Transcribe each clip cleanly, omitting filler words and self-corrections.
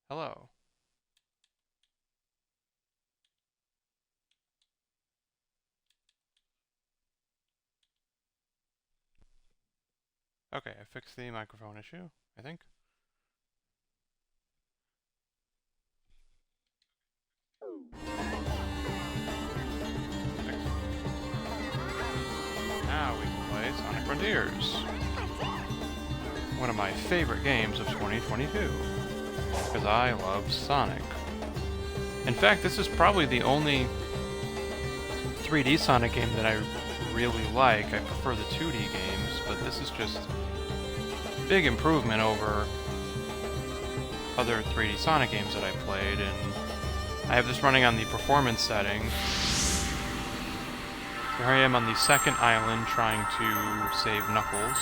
Hello. Okay, I fixed the microphone issue, I think. Now we can play Sonic Frontiers. One of my favorite games of 2022. Because I love Sonic. In fact, this is probably the only 3D Sonic game that I really like. I prefer the 2D games, but this is just a big improvement over other 3D Sonic games that I played, and I have this running on the performance setting. Here I am on the second island trying to save Knuckles.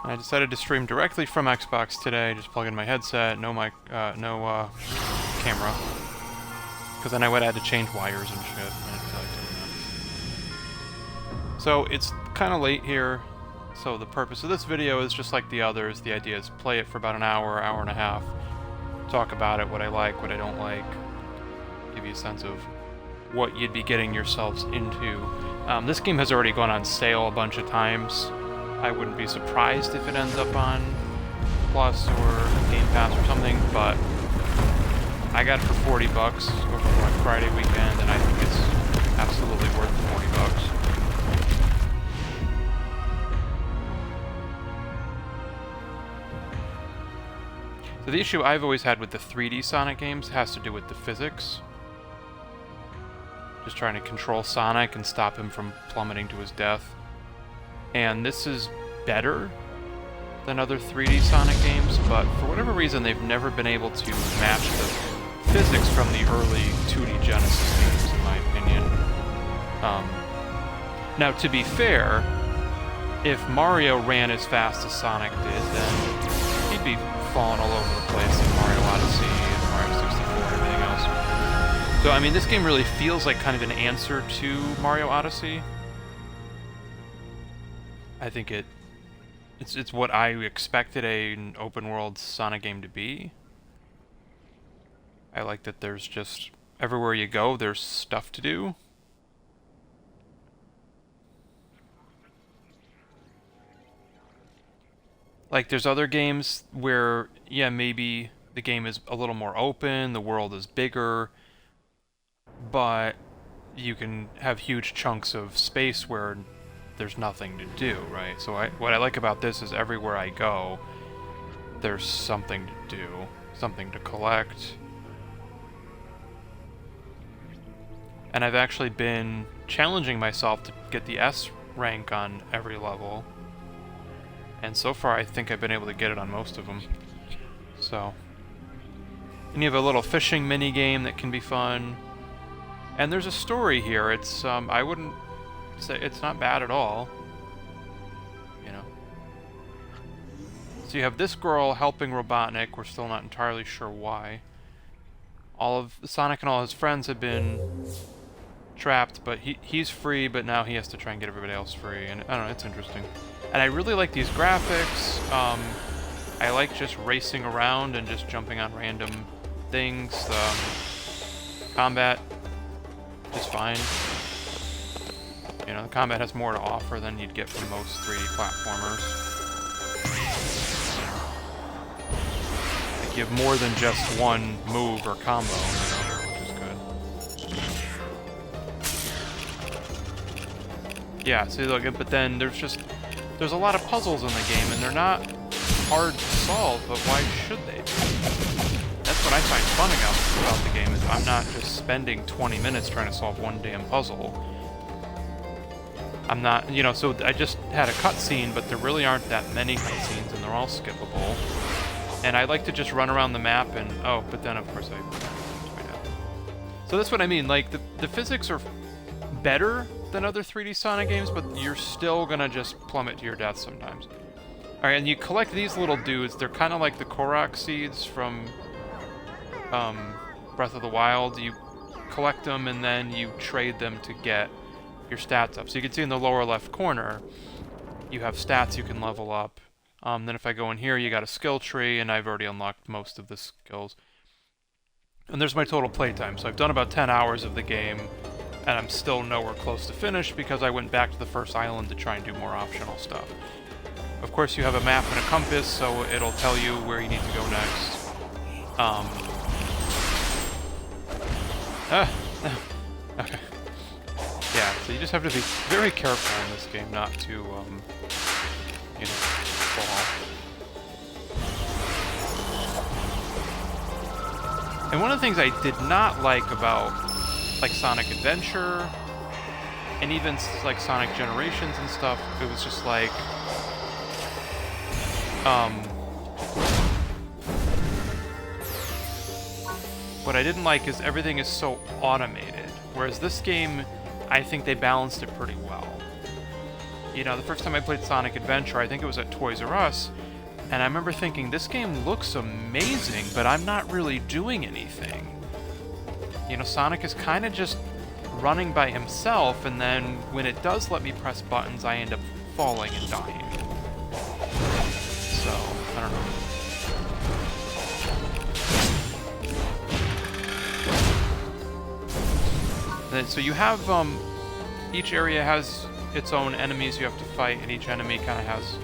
I decided to stream directly from Xbox today, just plug in my headset, no mic, no camera. Because then I would have had to change wires and shit. I didn't feel like doing that. So it's kind of late here. So the purpose of this video is just like the others. The idea is play it for about an hour, hour and a half. Talk about it, what I like, what I don't like. Give you a sense of what you'd be getting yourselves into. This game has already gone on sale a bunch of times. I wouldn't be surprised if it ends up on Plus or Game Pass or something, but I got it for 40 bucks over Black Friday weekend, and I think it's absolutely worth the 40 bucks. So the issue I've always had with the 3D Sonic games has to do with the physics. Just trying to control Sonic and stop him from plummeting to his death. And this is better than other 3D Sonic games, but for whatever reason they've never been able to match the physics from the early 2D Genesis games, in my opinion. Now, to be fair, if Mario ran as fast as Sonic did, then he'd be falling all over the place in Mario Odyssey and Mario 64 and everything else. So, I mean, this game really feels like kind of an answer to Mario Odyssey. I think it's what I expected an open-world Sonic game to be. I like that there's just, everywhere you go, there's stuff to do. Like, there's other games where, yeah, maybe the game is a little more open, the world is bigger, but you can have huge chunks of space where there's nothing to do, right? So what I like about this is everywhere I go, there's something to do, something to collect. And I've actually been challenging myself to get the S rank on every level. And so far, I think I've been able to get it on most of them. So. And you have a little fishing mini game that can be fun. And there's a story here. It's, I wouldn't say it's not bad at all. You know. So you have this girl helping Robotnik. We're still not entirely sure why. All of Sonic and all his friends have been trapped, but he's free, but now he has to try and get everybody else free. And I don't know, it's interesting. And I really like these graphics. I like just racing around and just jumping on random things. Combat is fine. You know, the combat has more to offer than you'd get from most 3D platformers. Like, you have more than just one move or combo, you know, which is good. Yeah, see, look, but then there's a lot of puzzles in the game, and they're not hard to solve, but why should they be? That's what I find fun about the game, is I'm not just spending 20 minutes trying to solve one damn puzzle. I'm not, you know, so I just had a cutscene, but there really aren't that many cutscenes, and they're all skippable. And I like to just run around the map and, oh, but then of course I right out. So that's what I mean, like, the physics are better than other 3D Sonic games, but you're still gonna just plummet to your death sometimes. Alright, and you collect these little dudes. They're kind of like the Korok seeds from Breath of the Wild. You collect them, and then you trade them to get your stats up. So you can see in the lower left corner, you have stats you can level up. Then if I go in here, you got a skill tree, and I've already unlocked most of the skills. And there's my total playtime. So I've done about 10 hours of the game, and I'm still nowhere close to finish because I went back to the first island to try and do more optional stuff. Of course, you have a map and a compass, so it'll tell you where you need to go next. Okay. Yeah, so you just have to be very careful in this game not to, you know, fall. And one of the things I did not like about, like, Sonic Adventure, and even, like, Sonic Generations and stuff, it was just like, what I didn't like is everything is so automated, whereas this game, I think they balanced it pretty well. You know, the first time I played Sonic Adventure, I think it was at Toys R Us, and I remember thinking, this game looks amazing, but I'm not really doing anything. You know, Sonic is kind of just running by himself, and then when it does let me press buttons, I end up falling and dying. So, I don't know. So you have, each area has its own enemies you have to fight, and each enemy kind of has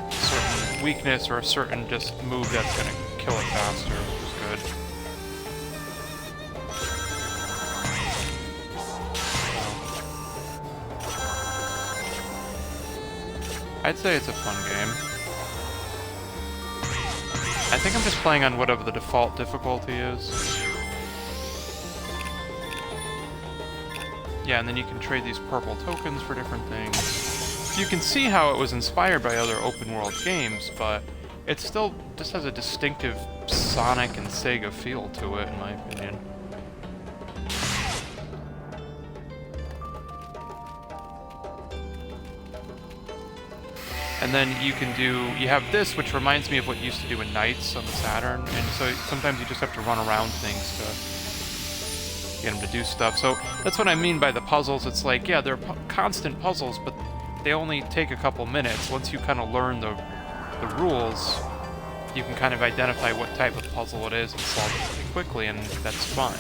a certain weakness or a certain just move that's going to kill it faster, which is good. I'd say it's a fun game. I think I'm just playing on whatever the default difficulty is. Yeah, and then you can trade these purple tokens for different things. You can see how it was inspired by other open-world games, but it still just has a distinctive Sonic and Sega feel to it, in my opinion. And then you have this, which reminds me of what you used to do in Nights on the Saturn, and so sometimes you just have to run around things to get them to do stuff. So that's what I mean by the puzzles. It's like, yeah, they're constant puzzles, but they only take a couple minutes. Once you kind of learn the rules, you can kind of identify what type of puzzle it is and solve it pretty quickly, and that's fine.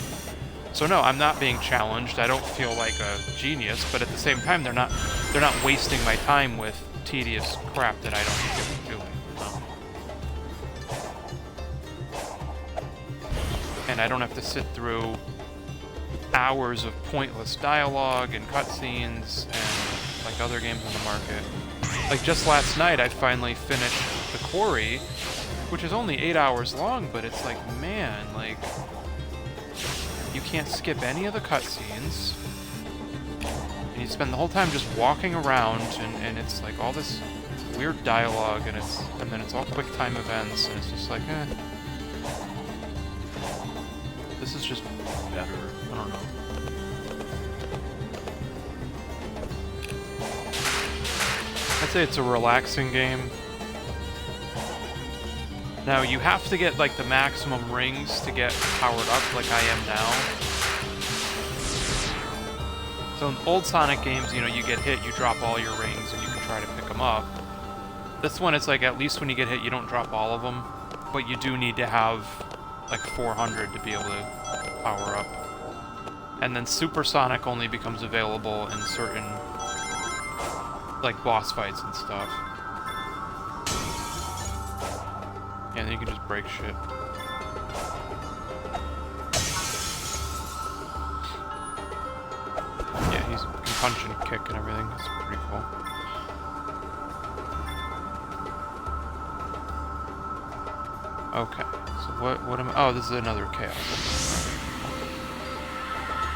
So no, I'm not being challenged. I don't feel like a genius, but at the same time, they're not wasting my time with tedious crap that I don't need to be doing. And I don't have to sit through hours of pointless dialogue and cutscenes and like other games on the market. Like just last night, I finally finished The Quarry, which is only 8 hours long, but it's like, man, like, you can't skip any of the cutscenes, and you spend the whole time just walking around, and it's like all this weird dialogue, and then it's all quick time events, and it's just like, this is just better. I don't know. I'd say it's a relaxing game. Now, you have to get, like, the maximum rings to get powered up like I am now. So in old Sonic games, you know, you get hit, you drop all your rings, and you can try to pick them up. This one, it's like, at least when you get hit, you don't drop all of them, but you do need to have, like, 400 to be able to power up. And then Super Sonic only becomes available in certain, like, boss fights and stuff. And then you can just break shit. Yeah, he can punch and kick and everything. It's pretty cool. Okay, so what am I... Oh, this is another chaos.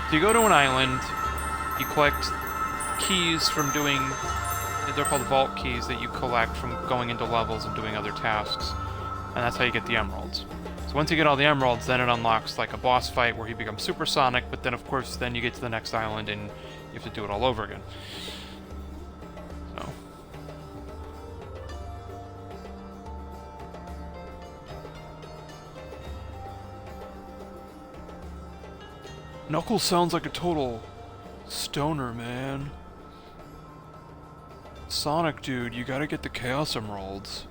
So you go to an island, you collect keys from doing... They're called vault keys that you collect from going into levels and doing other tasks. And that's how you get the emeralds. So once you get all the emeralds, then it unlocks like a boss fight where he becomes Super Sonic, but then of course then you get to the next island and you have to do it all over again. So. Knuckles sounds like a total stoner, man. Sonic, dude, you gotta get the Chaos Emeralds.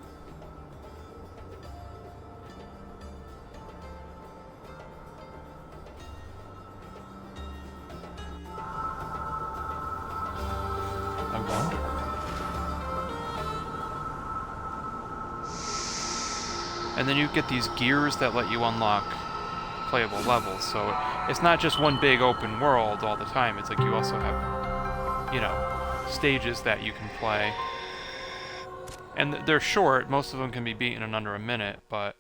I wonder. And then you get these gears that let you unlock playable levels, so it's not just one big open world all the time, it's like you also have, you know, stages that you can play. And they're short, most of them can be beaten in under a minute, but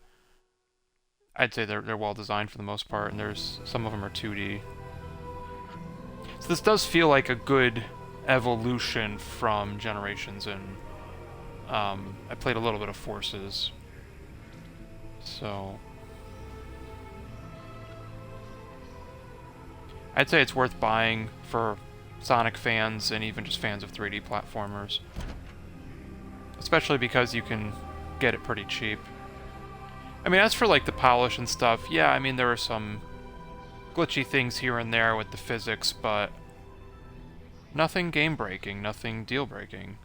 I'd say they're well designed for the most part, and there's some of them are 2D. So this does feel like a good evolution from Generations, and I played a little bit of Forces, so I'd say it's worth buying for Sonic fans and even just fans of 3D platformers, especially because you can get it pretty cheap. I mean, as for like the polish and stuff, yeah, I mean there are some glitchy things here and there with the physics, but nothing game-breaking, nothing deal-breaking.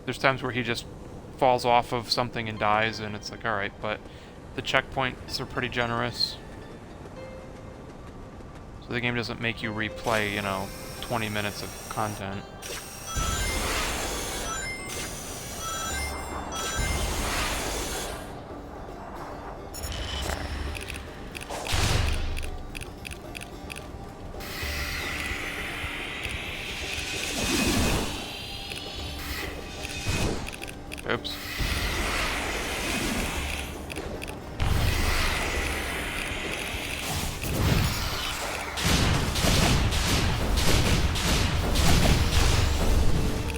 There's times where he just falls off of something and dies, and it's like, alright, but the checkpoints are pretty generous. So the game doesn't make you replay, you know, 20 minutes of content. Oops.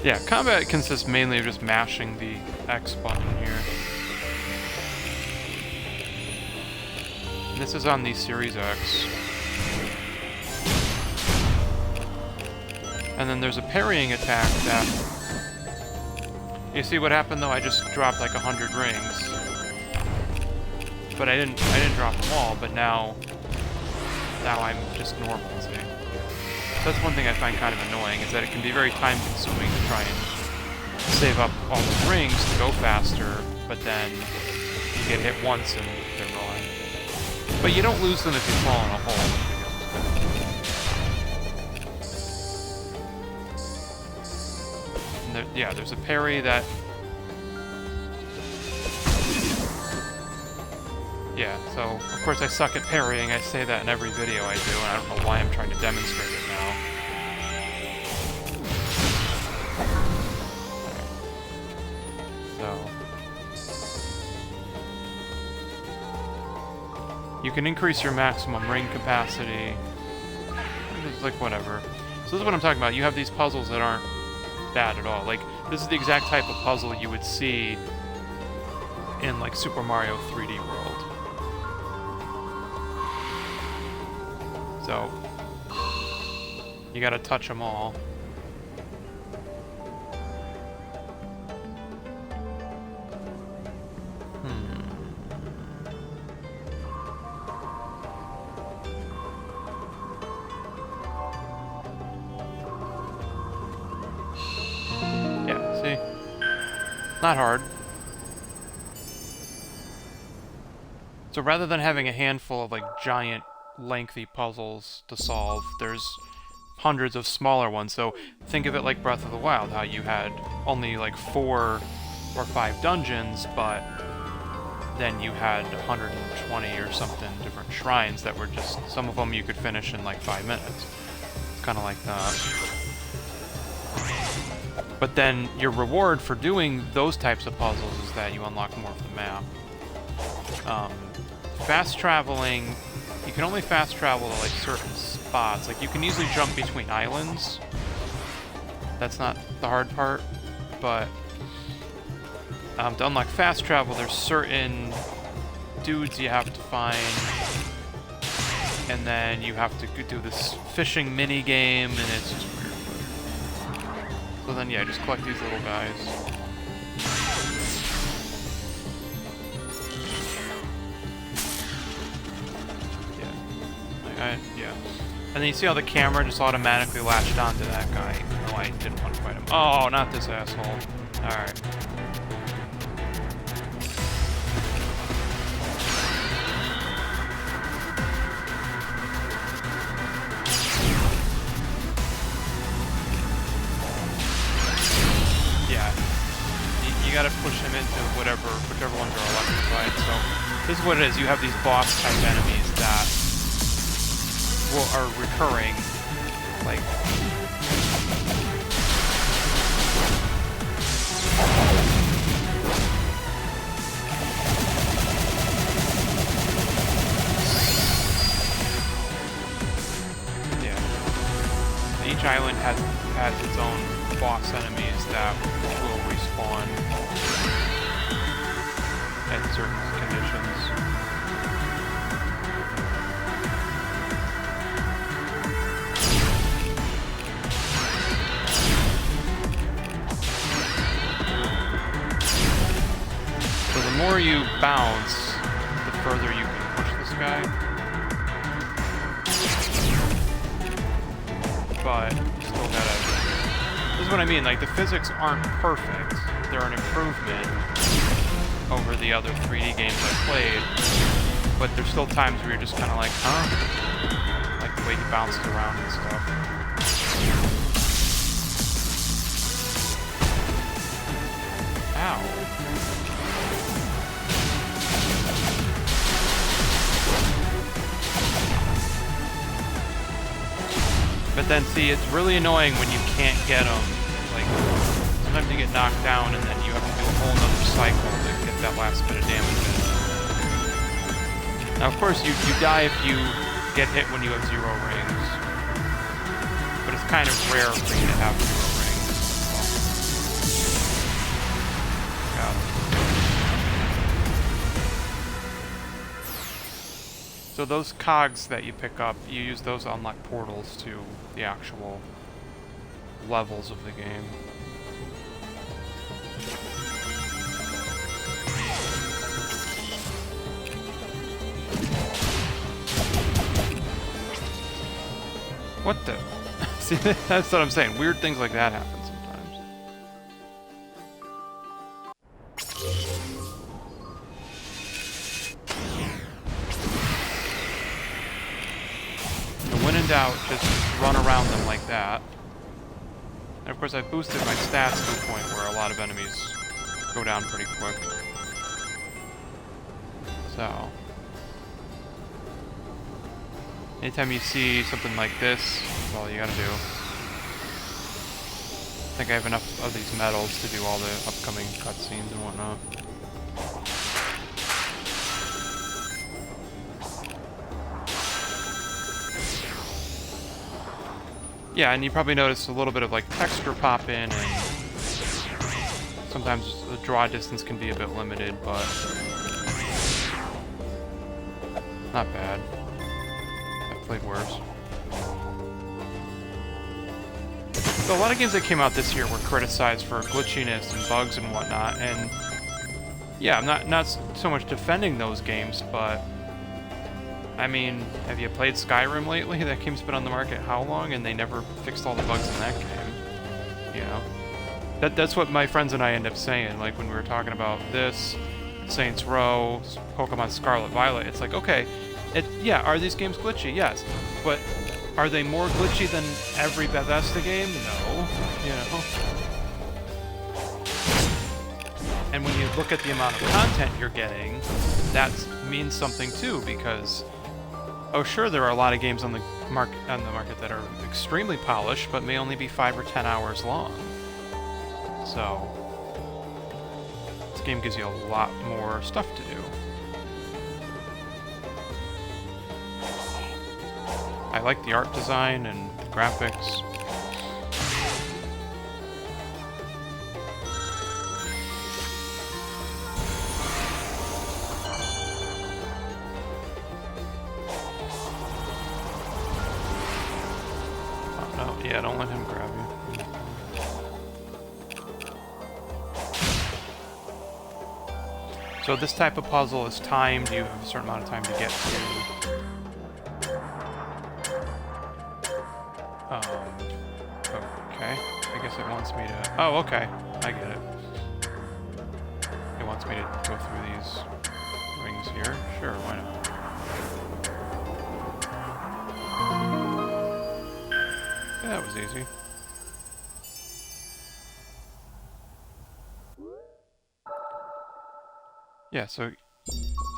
Yeah, combat consists mainly of just mashing the X button here. And this is on the Series X. And then there's a parrying attack that... You see what happened though? I just dropped like 100 rings. But I didn't drop them all, but now I'm just normal, see? That's one thing I find kind of annoying, is that it can be very time-consuming to try and save up all the rings to go faster, but then you get hit once and they're gone. But you don't lose them if you fall in a hole. And there, yeah, there's a parry that... Yeah, so, of course I suck at parrying. I say that in every video I do, and I don't know why I'm trying to demonstrate it now. You can increase your maximum ring capacity. It's like, whatever. So this is what I'm talking about. You have these puzzles that aren't bad at all. Like, this is the exact type of puzzle you would see in, like, Super Mario 3D World. So, you gotta touch them all. Not hard. So rather than having a handful of like giant lengthy puzzles to solve, there's hundreds of smaller ones. So think of it like Breath of the Wild, how you had only like 4 or 5 dungeons, but then you had 120 or something different shrines that were just, some of them you could finish in like 5 minutes. It's kind of like that. But then your reward for doing those types of puzzles is that you unlock more of the map. Fast traveling, you can only fast travel to like certain spots. Like you can easily jump between islands. That's not the hard part. But to unlock fast travel, there's certain dudes you have to find. And then you have to do this fishing mini game, and it's just weird. So then, yeah, just collect these little guys. Yeah. Yeah. And then you see how the camera just automatically latched onto that guy, even though I didn't want to fight him. Oh, not this asshole. Alright. You gotta push him into whichever ones are electrified. So this is what it is. You have these boss type enemies that are recurring, like yeah. Each island has its own boss enemies that will respawn at certain conditions. So the more you bounce, the further you can push this guy. But still gotta... This is what I mean, like, the physics aren't perfect. They're an improvement over the other 3D games I played, but there's still times where you're just kind of like, huh? Like the way he bounces around and stuff. Ow. But then, see, it's really annoying when you can't get them. Like, sometimes you get knocked down and then you have to do a whole nother cycle to get that last bit of damage in. Now, of course, you die if you get hit when you have 0 rings. But it's kind of rare for you to have 0 rings. So those cogs that you pick up, you use those to unlock portals to the actual levels of the game. What the? See, that's what I'm saying. Weird things like that happen sometimes. out, just run around them like that. And of course, I've boosted my stats to a point where a lot of enemies go down pretty quick. So, anytime you see something like this, that's all you gotta do. I think I have enough of these medals to do all the upcoming cutscenes and whatnot. Yeah, and you probably noticed a little bit of like texture pop in, and sometimes the draw distance can be a bit limited, but not bad. I've played worse. So a lot of games that came out this year were criticized for glitchiness and bugs and whatnot, and yeah, I'm not so much defending those games, but I mean, have you played Skyrim lately? That game's been on the market how long, and they never fixed all the bugs in that game, you know? That's what my friends and I end up saying, like when we were talking about this, Saints Row, Pokemon Scarlet Violet, it's like, okay, yeah, are these games glitchy? Yes, but are they more glitchy than every Bethesda game? No, you know? And when you look at the amount of content you're getting, that means something too, because oh, sure, there are a lot of games on the market that are extremely polished, but may only be 5 or 10 hours long. So, this game gives you a lot more stuff to do. I like the art design and the graphics. Yeah, don't let him grab you. So this type of puzzle is timed. You have a certain amount of time to get to. Okay. I guess it wants me to... Oh, okay. I get it. It wants me to go through these rings here. Sure, why not? That was easy. Yeah, so it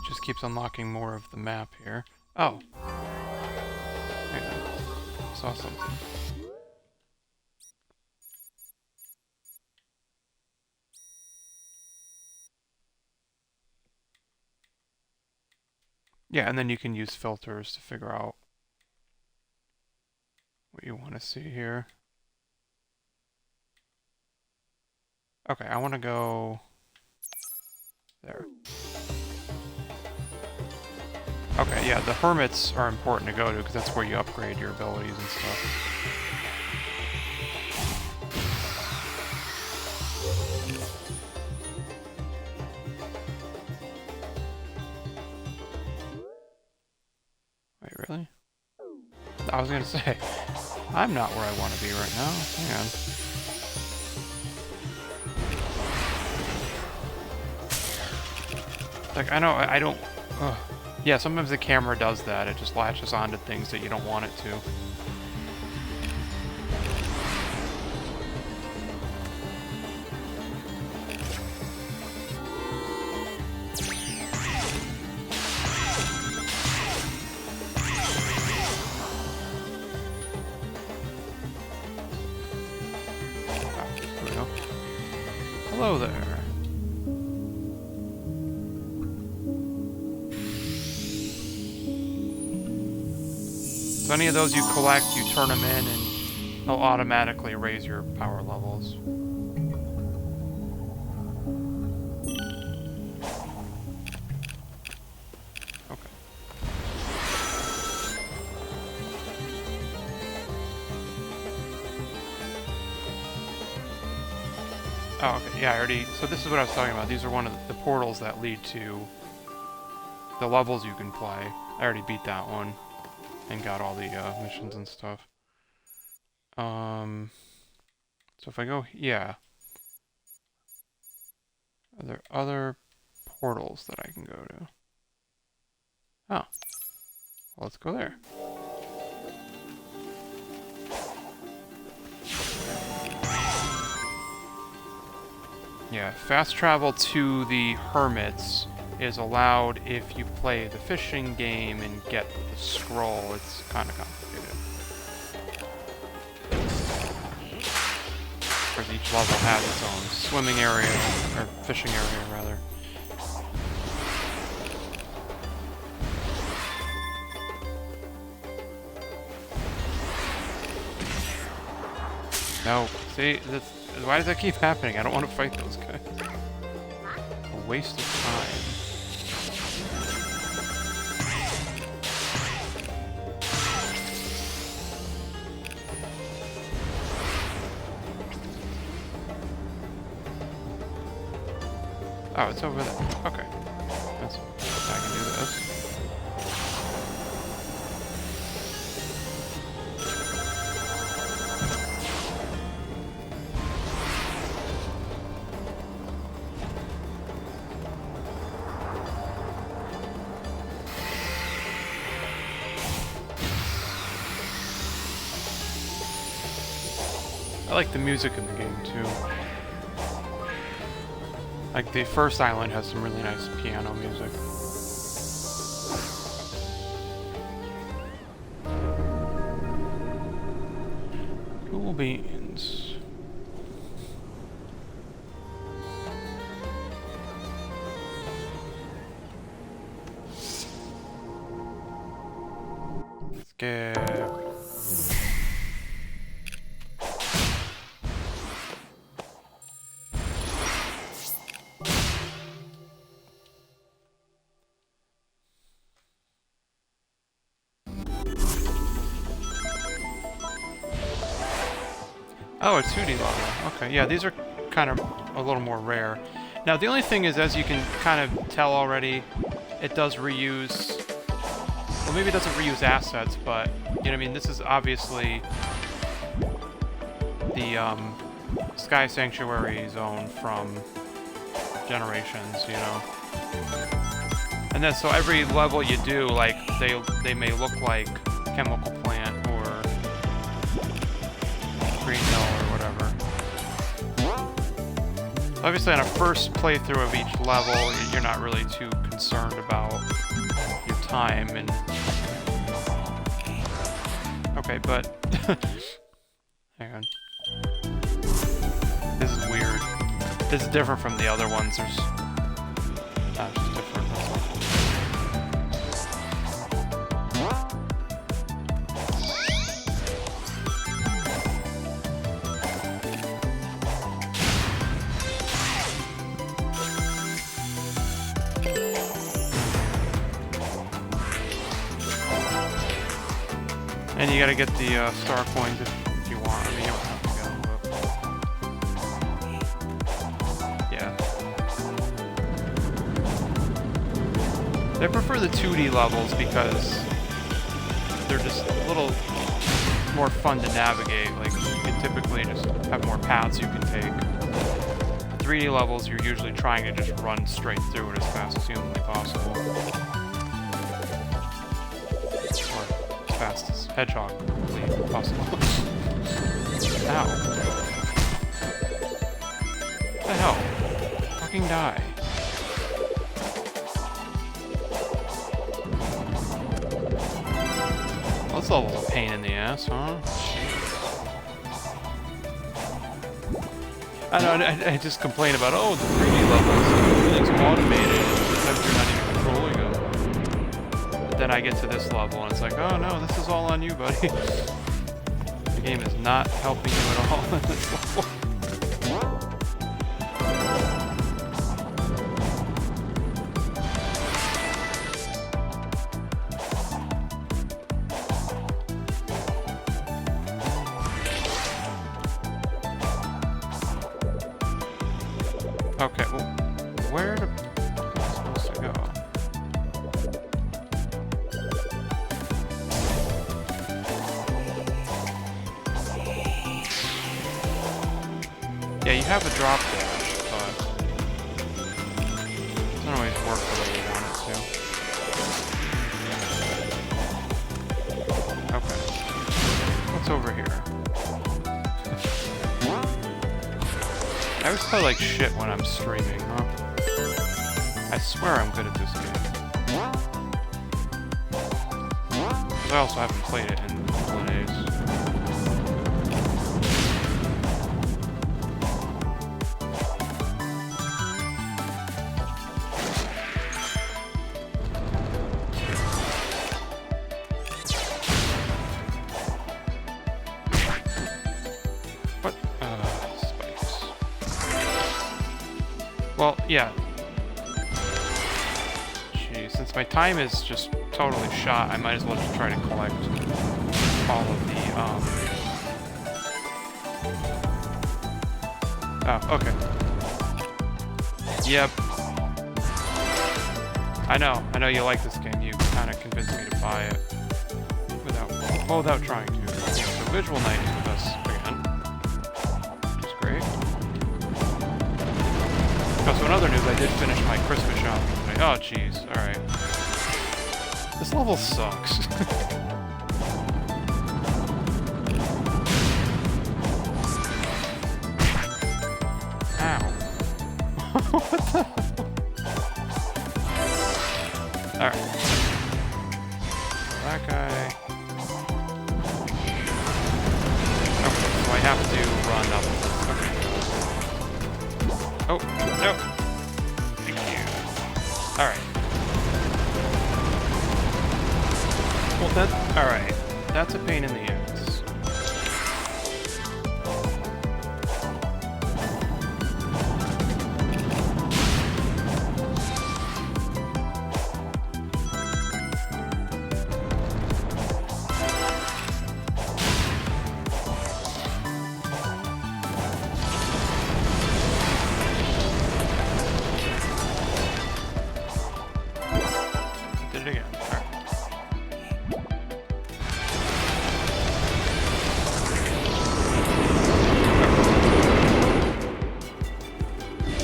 just keeps unlocking more of the map here. Oh. Hang on. I saw something. Yeah, and then you can use filters to figure out what you want to see here. Okay, I want to go there. Okay, yeah, the hermits are important to go to because that's where you upgrade your abilities and stuff. Wait, really? I was gonna say, I'm not where I want to be right now. Hang on. Like, I know, I don't... Ugh. Yeah, sometimes the camera does that. It just latches onto things that you don't want it to. There we go. Hello there. So any of those you collect, you turn them in, and they'll automatically raise your power levels. Okay. Oh, okay. Yeah, I already... So this is what I was talking about. These are one of the portals that lead to the levels you can play. I already beat that one. And got all the missions and stuff. So if I go, yeah. Are there other portals that I can go to? Oh. Well, let's go there. Yeah, fast travel to the hermits is allowed if you play the fishing game and get the scroll. It's kind of complicated. Because each level has its own swimming area, or fishing area, rather. No, see, why does that keep happening? I don't want to fight those guys. A waste of time. Oh, it's over there. Okay. That's, I can do this. I like the music in the game too. Like the first island has some really nice piano music. Cool beans. Skip. Oh, a 2D level. Okay, yeah, these are kind of a little more rare. Now, the only thing is, as you can kind of tell already, it does reuse... Well, maybe it doesn't reuse assets, but, you know what I mean? This is obviously the Sky Sanctuary zone from Generations, you know? And then, so every level you do, like, they may look like Chemical Plant or Green Hill or whatever. Obviously on a first playthrough of each level, you're not really too concerned about your time and... Okay, but... Hang on. This is weird. This is different from the other ones. There's... it's just different, that's all. And you gotta get the star coins if you want. I mean, you don't have to get them, but... Yeah. I prefer the 2D levels because they're just a little more fun to navigate. Like, you can typically just have more paths you can take. 3D levels, you're usually trying to just run straight through it as fast as humanly possible. Fast as hedgehog-ly possible. Ow. What the hell? Fucking die. Well, this level's a pain in the ass, huh? I know, I just complain about, oh, the 3D levels, everything's automated, except you're not even controlling them. Then I get to this level and it's like, oh no, this is all on you, buddy. The game is not helping you at all in this level. Okay, well, where the fuck am I supposed to go? Yeah, you have a drop dash, but it doesn't always work the way you want it to. Okay. What's over here? I always play like shit when I'm streaming, huh? I swear I'm good at this game. Because I also haven't played it in a couple of days. What? Spikes. Well, yeah. Gee, since my time is just totally shot, I might as well just try to collect all of the, Oh, okay. Yep. I know you like this game. You kind of convinced me to buy it. Without trying to. Yeah, so Visual Knight is with us again. Which is great. Oh, so another news, I did finish my Christmas shopping today. Oh, jeez. Alright. This level sucks. Ow. What the? Alright. That guy. Okay, so I have to run up. Okay. Oh, no. Thank you. Alright. Well, alright. That's a pain in the ass. Did it again. Alright.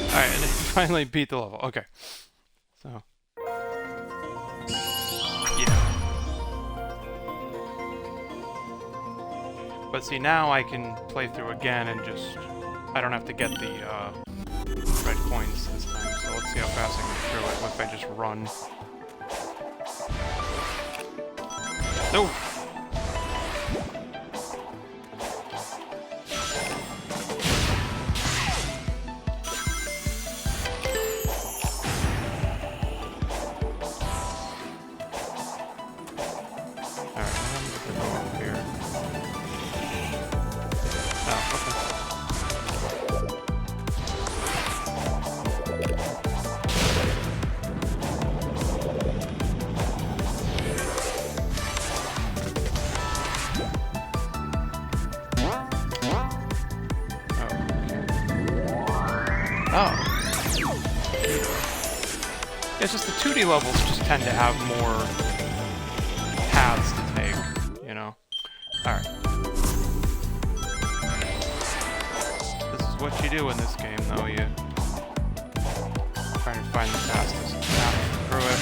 Alright, and it finally beat the level. Okay. So. Yeah. But see, now I can play through again and just... I don't have to get the red coins this time. So let's see how fast I can get through it if I just run. No! Oh. It's just the 2D levels just tend to have more paths to take, you know? Alright. This is what you do in this game, though. You try to find the fastest path through it.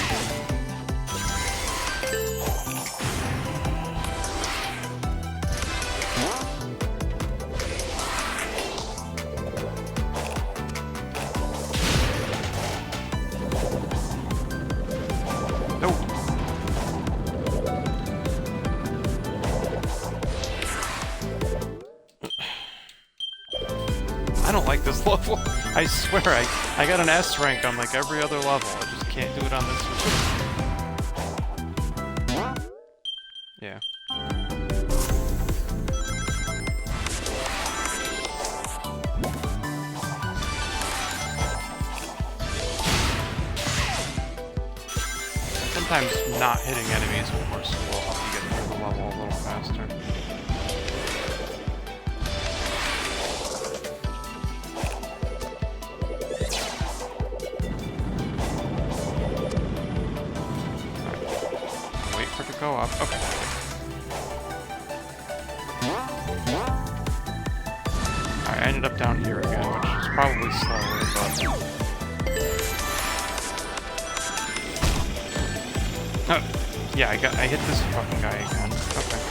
I don't like this level. I swear, I got an S rank on like every other level. I just can't do it on this one. Yeah. Sometimes not hitting enemies will help you get through the level a little faster. Go up. Okay. I ended up down here again, which is probably slower, but... Oh, yeah, I hit this fucking guy again. Okay.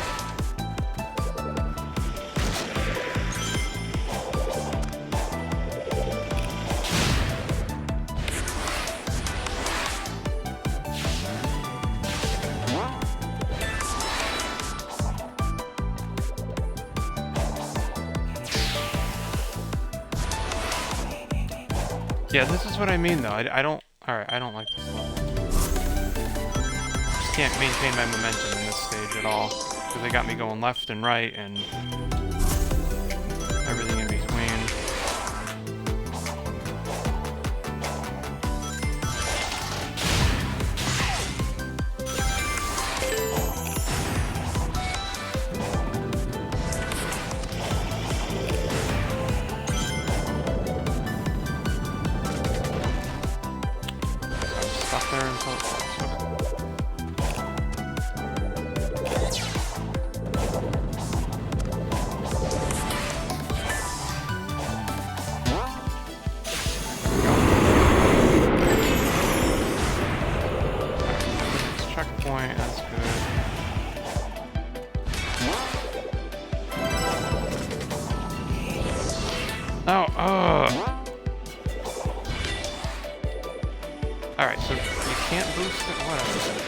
Yeah, this is what I mean, though. I don't... Alright, I don't like this level. Just can't maintain my momentum in this stage at all. Because they got me going left and right, and... everything in between. Checkpoint, that's good. Oh, Alright, so you can't boost it? Whatever.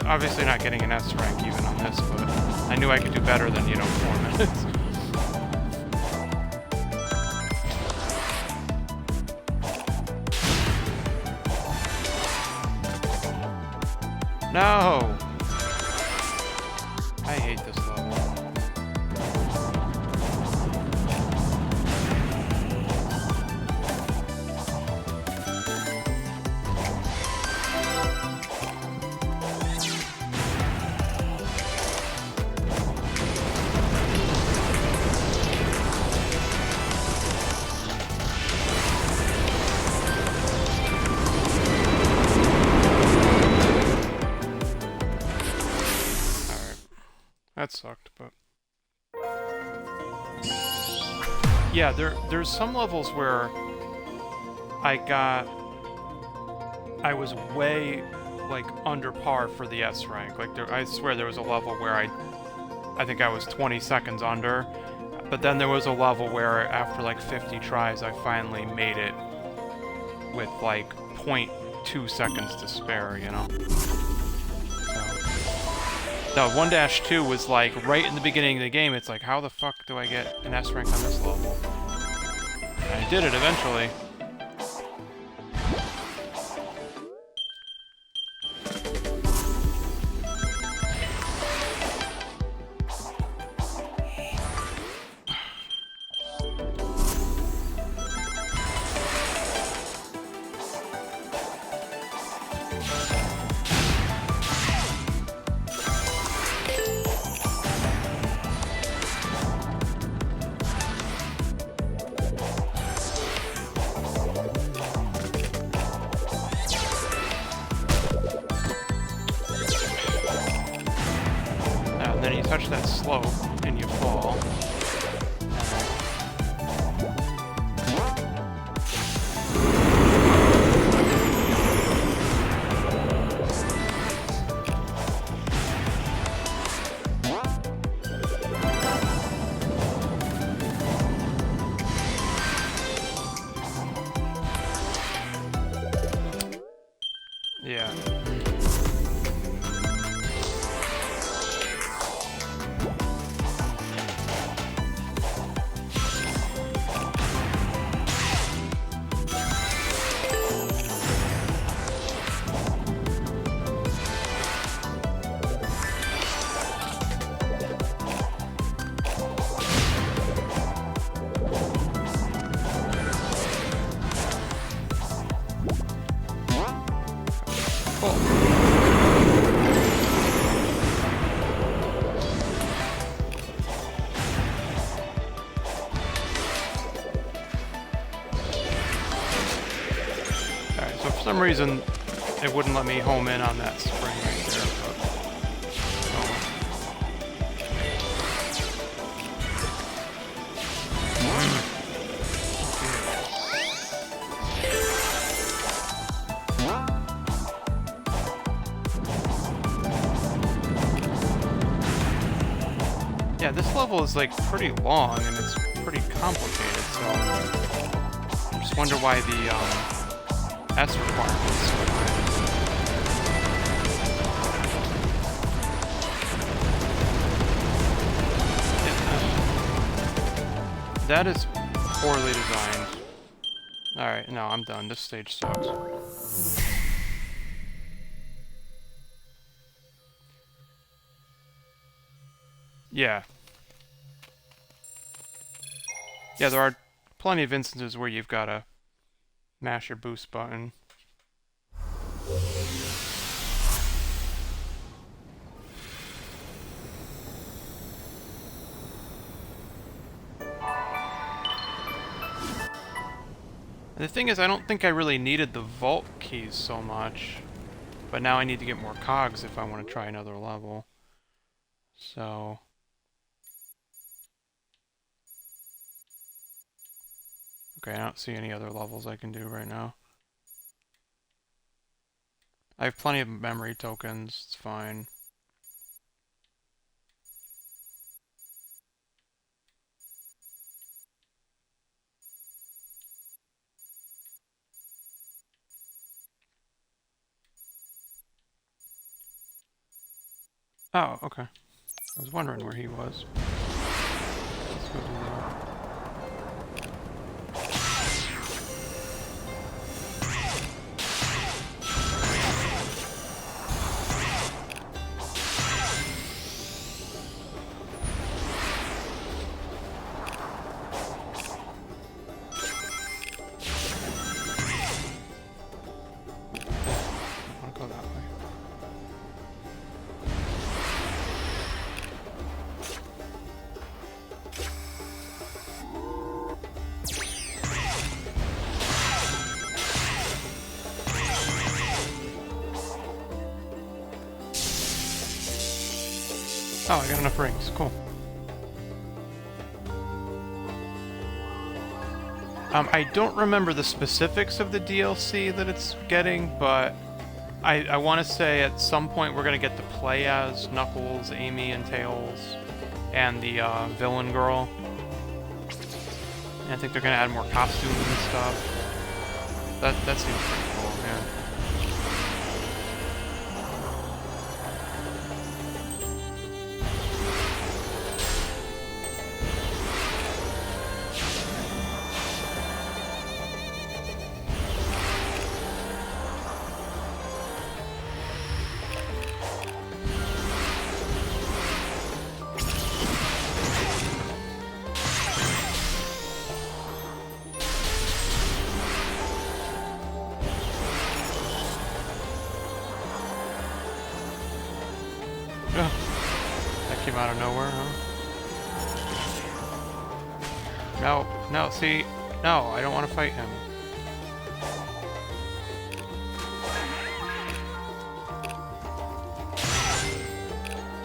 Obviously not getting an S rank even on this, but I knew I could do better than, 4 minutes. No! I hate this level. That sucked, but... Yeah, there's some levels where I was way, under par for the S rank. I swear there was a level where I think I was 20 seconds under, but then there was a level where after, 50 tries, I finally made it with, 0.2 seconds to spare, No, 1-2 was right in the beginning of the game. It's how the fuck do I get an S rank on this level? And I did it eventually. Then you touch that slope, and you fall. Yeah. So for some reason, it wouldn't let me home in on that spring right there. Yeah, this level is pretty long and it's pretty complicated, so just wonder why the S requirement is so high. Yeah, that is poorly designed. Alright, no, I'm done. This stage sucks. Yeah. Yeah, there are plenty of instances where you've got to mash your boost button. And the thing is, I don't think I really needed the vault keys so much. But now I need to get more cogs if I want to try another level. So... okay, I don't see any other levels I can do right now. I have plenty of memory tokens, it's fine. Oh, okay. I was wondering where he was. Let's go do that. I want to go that way. Oh, I got enough rings. Cool. I don't remember the specifics of the DLC that it's getting, but I want to say at some point we're going to get to play as Knuckles, Amy, and Tails, and the villain girl. And I think they're going to add more costumes and stuff. That seems pretty cool, yeah. That came out of nowhere, huh? No, see? No, I don't want to fight him.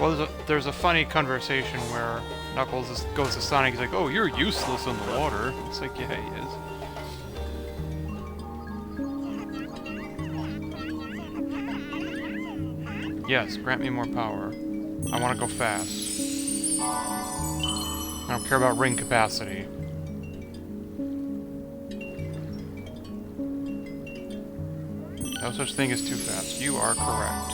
Well, there's a funny conversation where Knuckles goes to Sonic, he's like, oh, you're useless in the water. It's like, yeah, he is. Yes, grant me more power. I want to go fast. I don't care about ring capacity. No such thing as too fast. You are correct.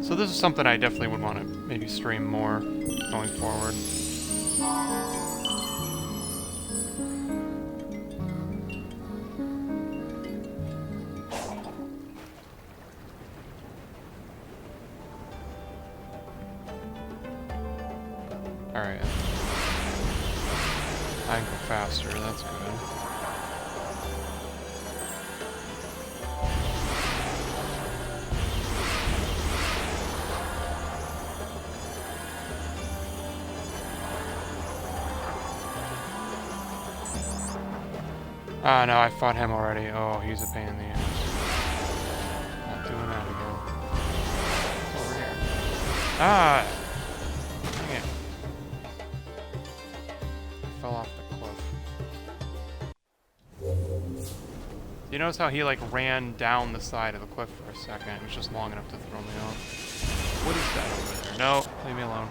So this is something I definitely would want to maybe stream more going forward. Alright. I can go faster, that's good. Ah, no, I fought him already. Oh, he's a pain in the ass. Not doing that again. Over here. Ah! Dang it. I fell off the cliff. You notice how he, like, ran down the side of the cliff for a second? It was just long enough to throw me off. What is that over there? No, leave me alone.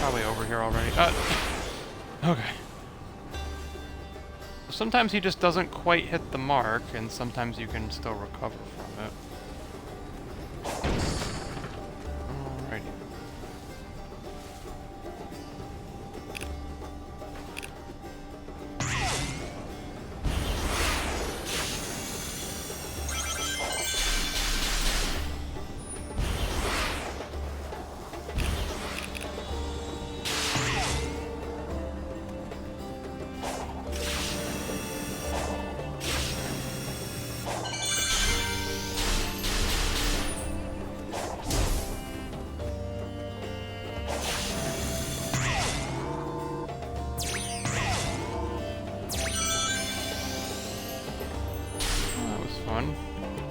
probably over here already. Okay. Sometimes he just doesn't quite hit the mark, and sometimes you can still recover from it. Alrighty.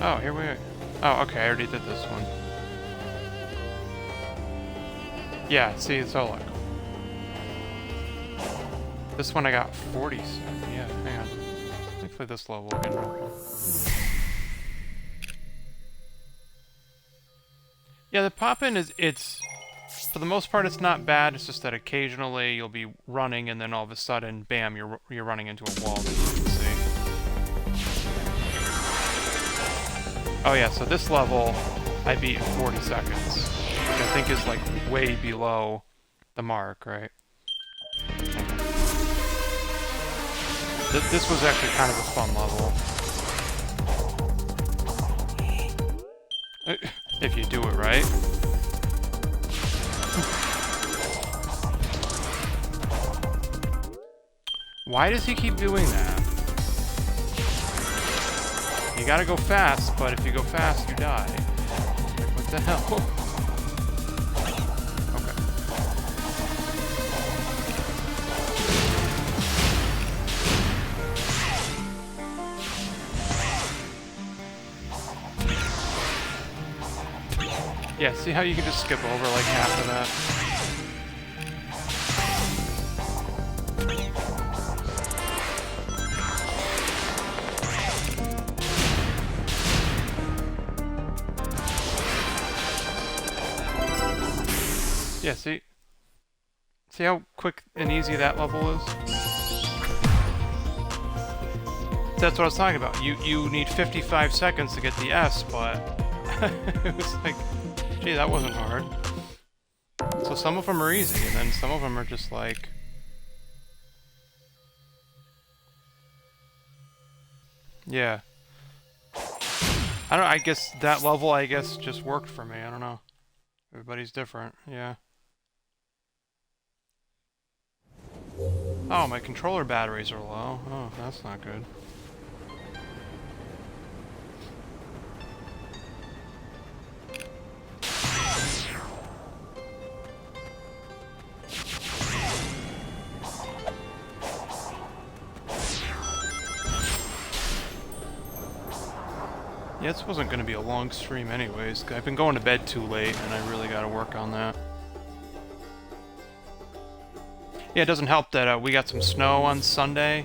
Oh, here we are. Oh, okay, I already did this one. Yeah, see, so like... This one I got 40. Yeah, hang on. Hopefully this level again. Yeah, the pop-in is, it's... For the most part, it's not bad. It's just that occasionally you'll be running and then all of a sudden, bam, you're running into a wall that you can see. Oh yeah, so this level I beat in 40 seconds, which I think is like way below the mark, right? This was actually kind of a fun level. If you do it right. Why does he keep doing that? You gotta go fast, but if you go fast, you die. Like, what the hell? Okay. Yeah, see how you can just skip over like half of that? Yeah, see how quick and easy that level is? That's what I was talking about. You need 55 seconds to get the S, but it was like, gee, that wasn't hard. So some of them are easy, and then some of them are just like... Yeah. I don't know, I guess that level, just worked for me. I don't know. Everybody's different, yeah. Oh, my controller batteries are low. Oh, that's not good. Yeah, this wasn't going to be a long stream anyways. I've been going to bed too late, and I really got to work on that. Yeah, it doesn't help that we got some snow on Sunday.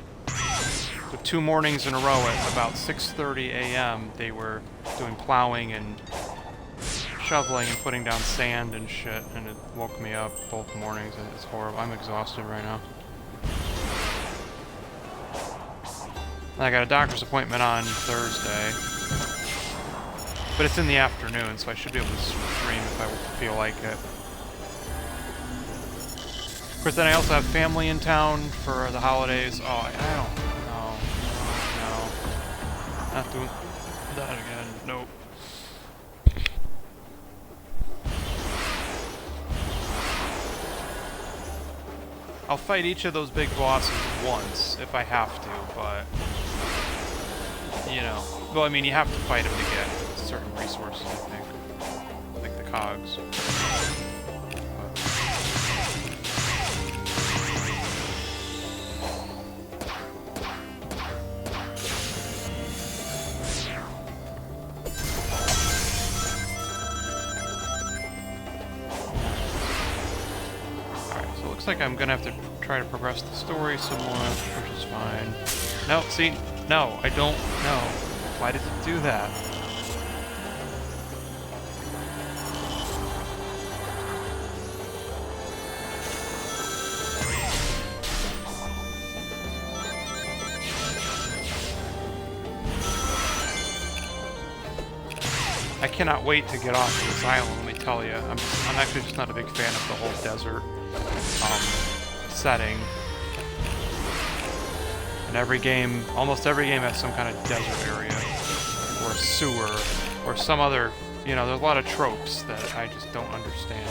So 2 mornings in a row at about 6:30 a.m. they were doing plowing and shoveling and putting down sand and shit, and it woke me up both mornings, and it's horrible. I'm exhausted right now. And I got a doctor's appointment on Thursday. But it's in the afternoon, so I should be able to stream if I feel like it. Of course, then I also have family in town for the holidays. Oh, I don't know. No. Not doing that again. Nope. I'll fight each of those big bosses once if I have to, but... You know. Well, I mean, you have to fight them to get certain resources, I think. Like the cogs. Alright, so it looks like I'm gonna have to try to progress the story some more, which is fine. No, see? No, I don't know. Why does it do that? I cannot wait to get off of this island, let me tell you. I'm actually just not a big fan of the whole desert setting. And every game, almost every game has some kind of desert area, or a sewer, or some other, you know, there's a lot of tropes that I just don't understand.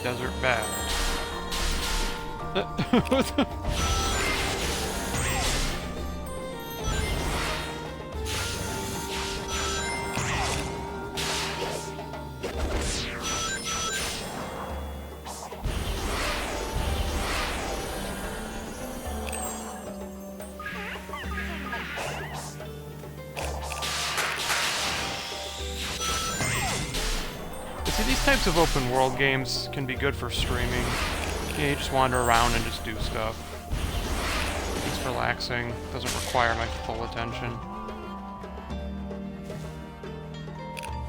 Desert bad. See, these types of open world games can be good for streaming. Yeah, you just wander around and just do stuff. It's relaxing, doesn't require my full attention.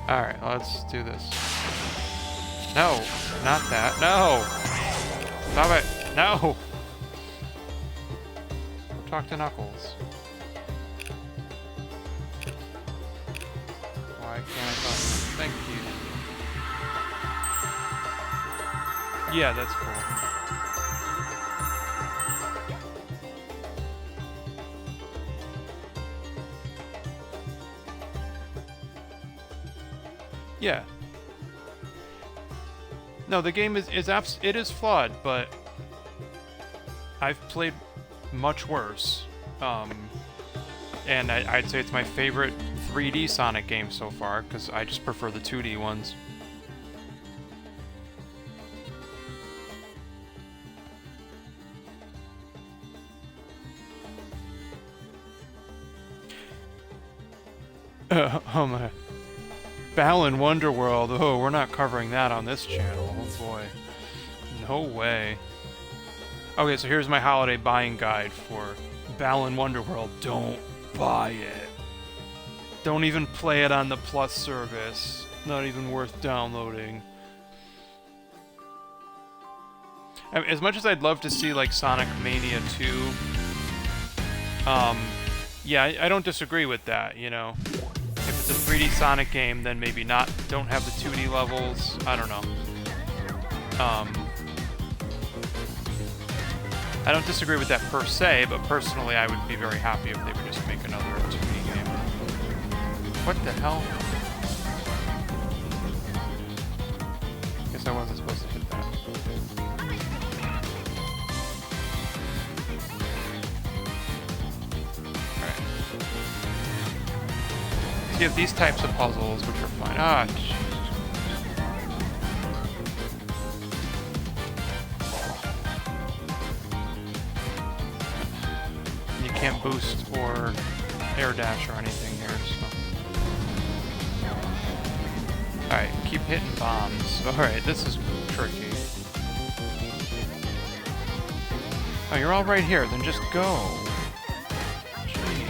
Alright, let's do this. No, not that. No! Stop it! No! Talk to Knuckles. Why can't I talk to him? Thank you. Yeah, that's cool. Yeah. No, the game it is flawed, but I've played much worse. And I'd say it's my favorite 3D Sonic game so far, because I just prefer the 2D ones. Oh my. Balan Wonderworld. Oh, we're not covering that on this channel. Oh boy. No way. Okay, so here's my holiday buying guide for Balan Wonderworld. Don't buy it. Don't even play it on the Plus service. Not even worth downloading. I mean, as much as I'd love to see like Sonic Mania 2, yeah, I don't disagree with that, you know. If it's a 3D Sonic game, then maybe not. Don't have the 2D levels. I don't know. I don't disagree with that per se, but personally, I would be very happy if they would just make another 2D game. What the hell? Guess I wasn't supposed to hit that. Alright. So you have these types of puzzles, which are fine. Ah, jeez. You can't boost or air dash or anything here, so. Alright, keep hitting bombs. Alright, this is tricky. Oh, you're all right here, then just go. Jeez.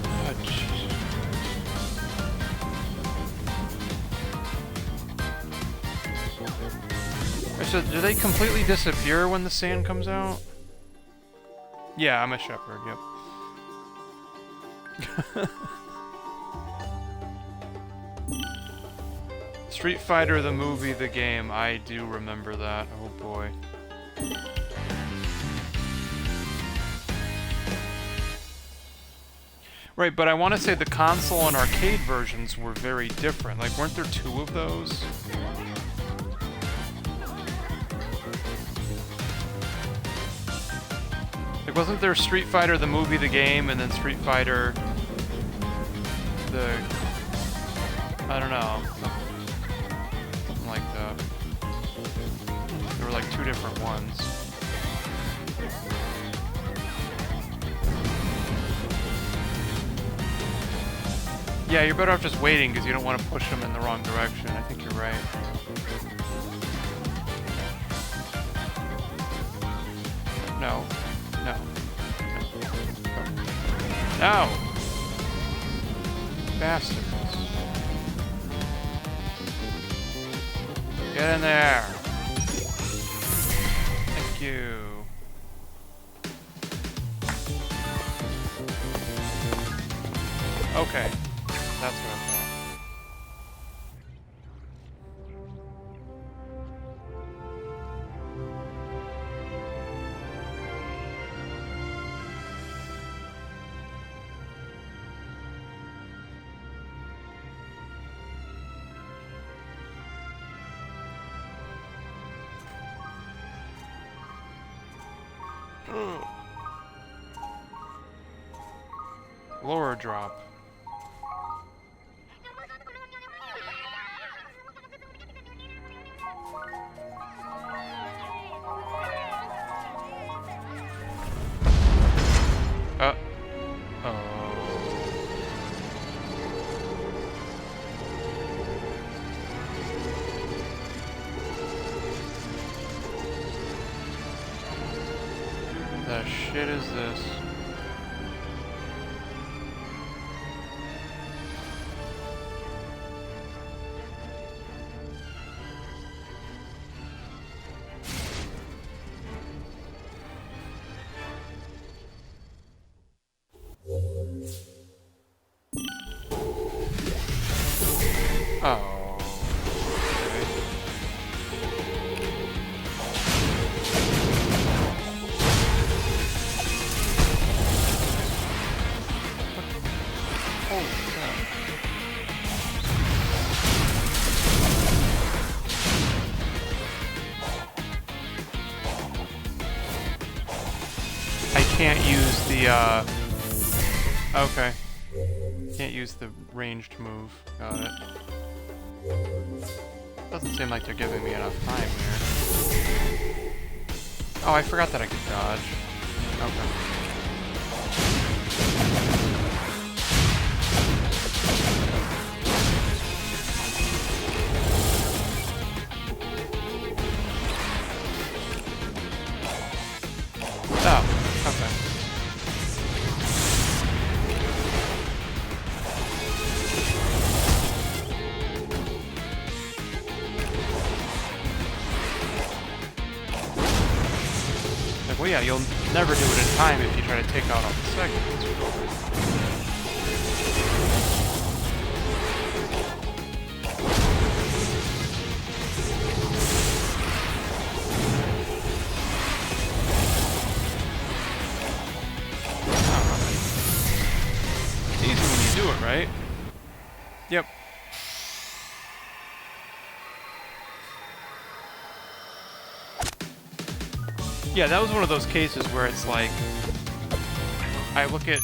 Oh, jeez. So, do they completely disappear when the sand comes out? Yeah, I'm a shepherd, yep. Street Fighter the movie, the game. I do remember that. Oh boy. Right, but I want to say the console and arcade versions were very different. Like, weren't there two of those? Like, wasn't there Street Fighter the movie, the game, and then Street Fighter the... I don't know. Something like that. There were like two different ones. Yeah, you're better off just waiting because you don't want to push them in the wrong direction. I think you're right. No. No. No! Bastards. Get in there! Thank you. Okay. That's what I thought. Lore drop. Oh. The shit is this? Oh. Holy crap. I can't use the, okay. Can't use the ranged move. Got it. Doesn't seem like they're giving me enough time here. Oh, I forgot that I could dodge. Okay. Oh, okay. Like, well, yeah, you'll never do it in time if you try to take out all the segments. Right? Yep. Yeah, that was one of those cases where it's like, I look at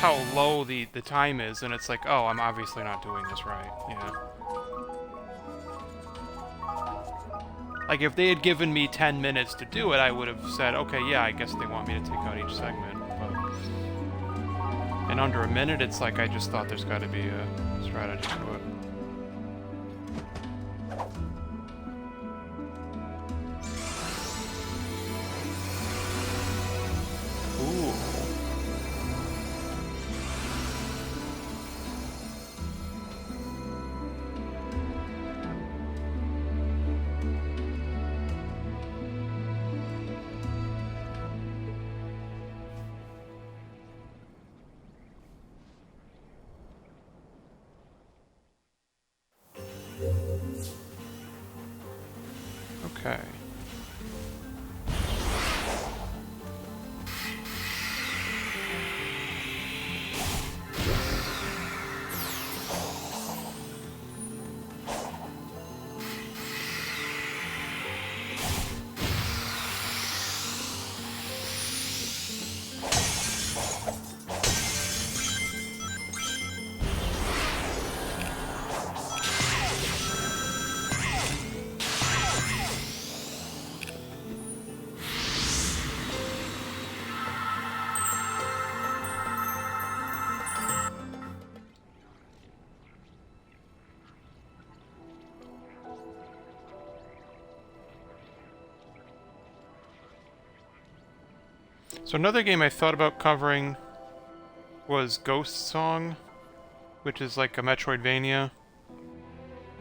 how low the time is, and it's like, oh, I'm obviously not doing this right. Yeah. Like, if they had given me 10 minutes to do it, I would have said, okay, yeah, I guess they want me to take out each segment. But in under a minute, it's like, I just thought there's got to be a strategy to it. Ooh. Okay. So another game I thought about covering was Ghost Song, which is like a Metroidvania.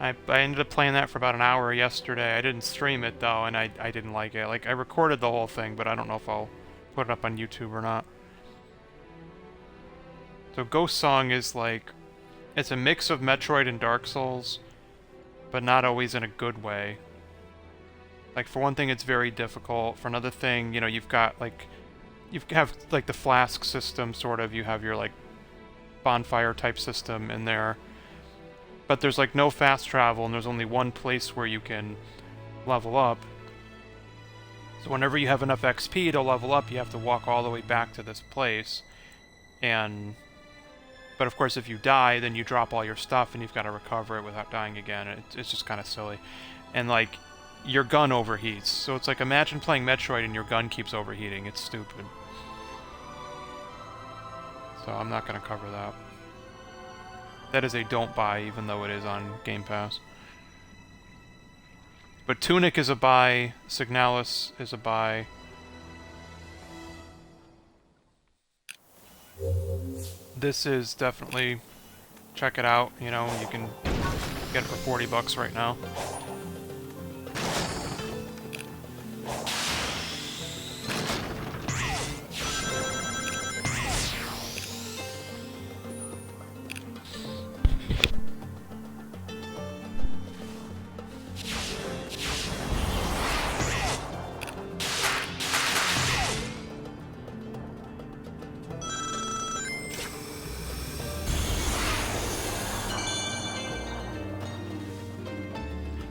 I ended up playing that for about an hour yesterday. I didn't stream it though, and I didn't like it. Like, I recorded the whole thing, but I don't know if I'll put it up on YouTube or not. So Ghost Song is like, it's a mix of Metroid and Dark Souls, but not always in a good way. Like, for one thing, it's very difficult. For another thing, you know, you've got like, you have like the flask system, sort of. You have your like bonfire type system in there. But there's like no fast travel, and there's only one place where you can level up. So whenever you have enough XP to level up, you have to walk all the way back to this place. But of course, if you die, then you drop all your stuff, and you've got to recover it without dying again. It's just kind of silly. And like, your gun overheats. So it's like, imagine playing Metroid and your gun keeps overheating. It's stupid. So I'm not going to cover that. That is a don't buy, even though it is on Game Pass. But Tunic is a buy. Signalis is a buy. This is definitely... check it out, you know, you can get it for 40 bucks right now.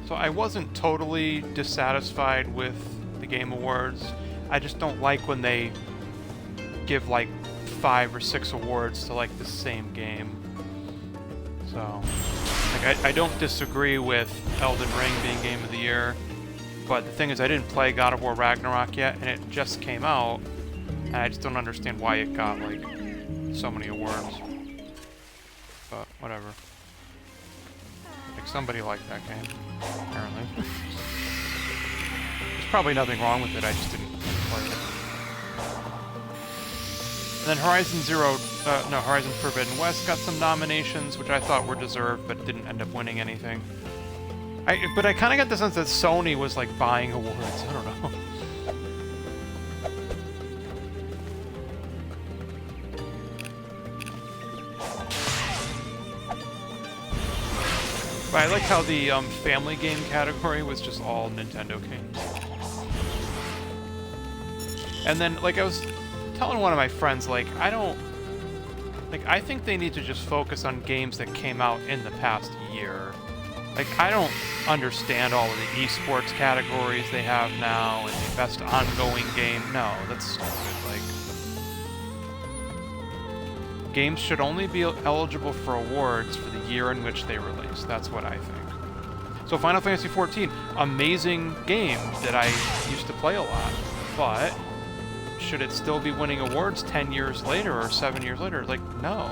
So I wasn't totally dissatisfied with the Game Awards. I just don't like when they give like 5 or 6 awards to like the same game. So, like, I don't disagree with Elden Ring being Game of the Year, but the thing is, I didn't play God of War Ragnarok yet, and it just came out, and I just don't understand why it got like so many awards. But whatever. Like, somebody liked that game, apparently. There's probably nothing wrong with it, I just didn't play it. And then Horizon Forbidden West got some nominations, which I thought were deserved, but didn't end up winning anything. But I kind of got the sense that Sony was, like, buying awards, I don't know. But I like how the family game category was just all Nintendo games. And then, like, I was telling one of my friends, like, I think they need to just focus on games that came out in the past year. Like, I don't understand all of the esports categories they have now and the best ongoing game. No, that's stupid. Like, games should only be eligible for awards for the year in which they release. That's what I think. So Final Fantasy XIV, amazing game that I used to play a lot, but should it still be winning awards 10 years later or 7 years later? Like, no.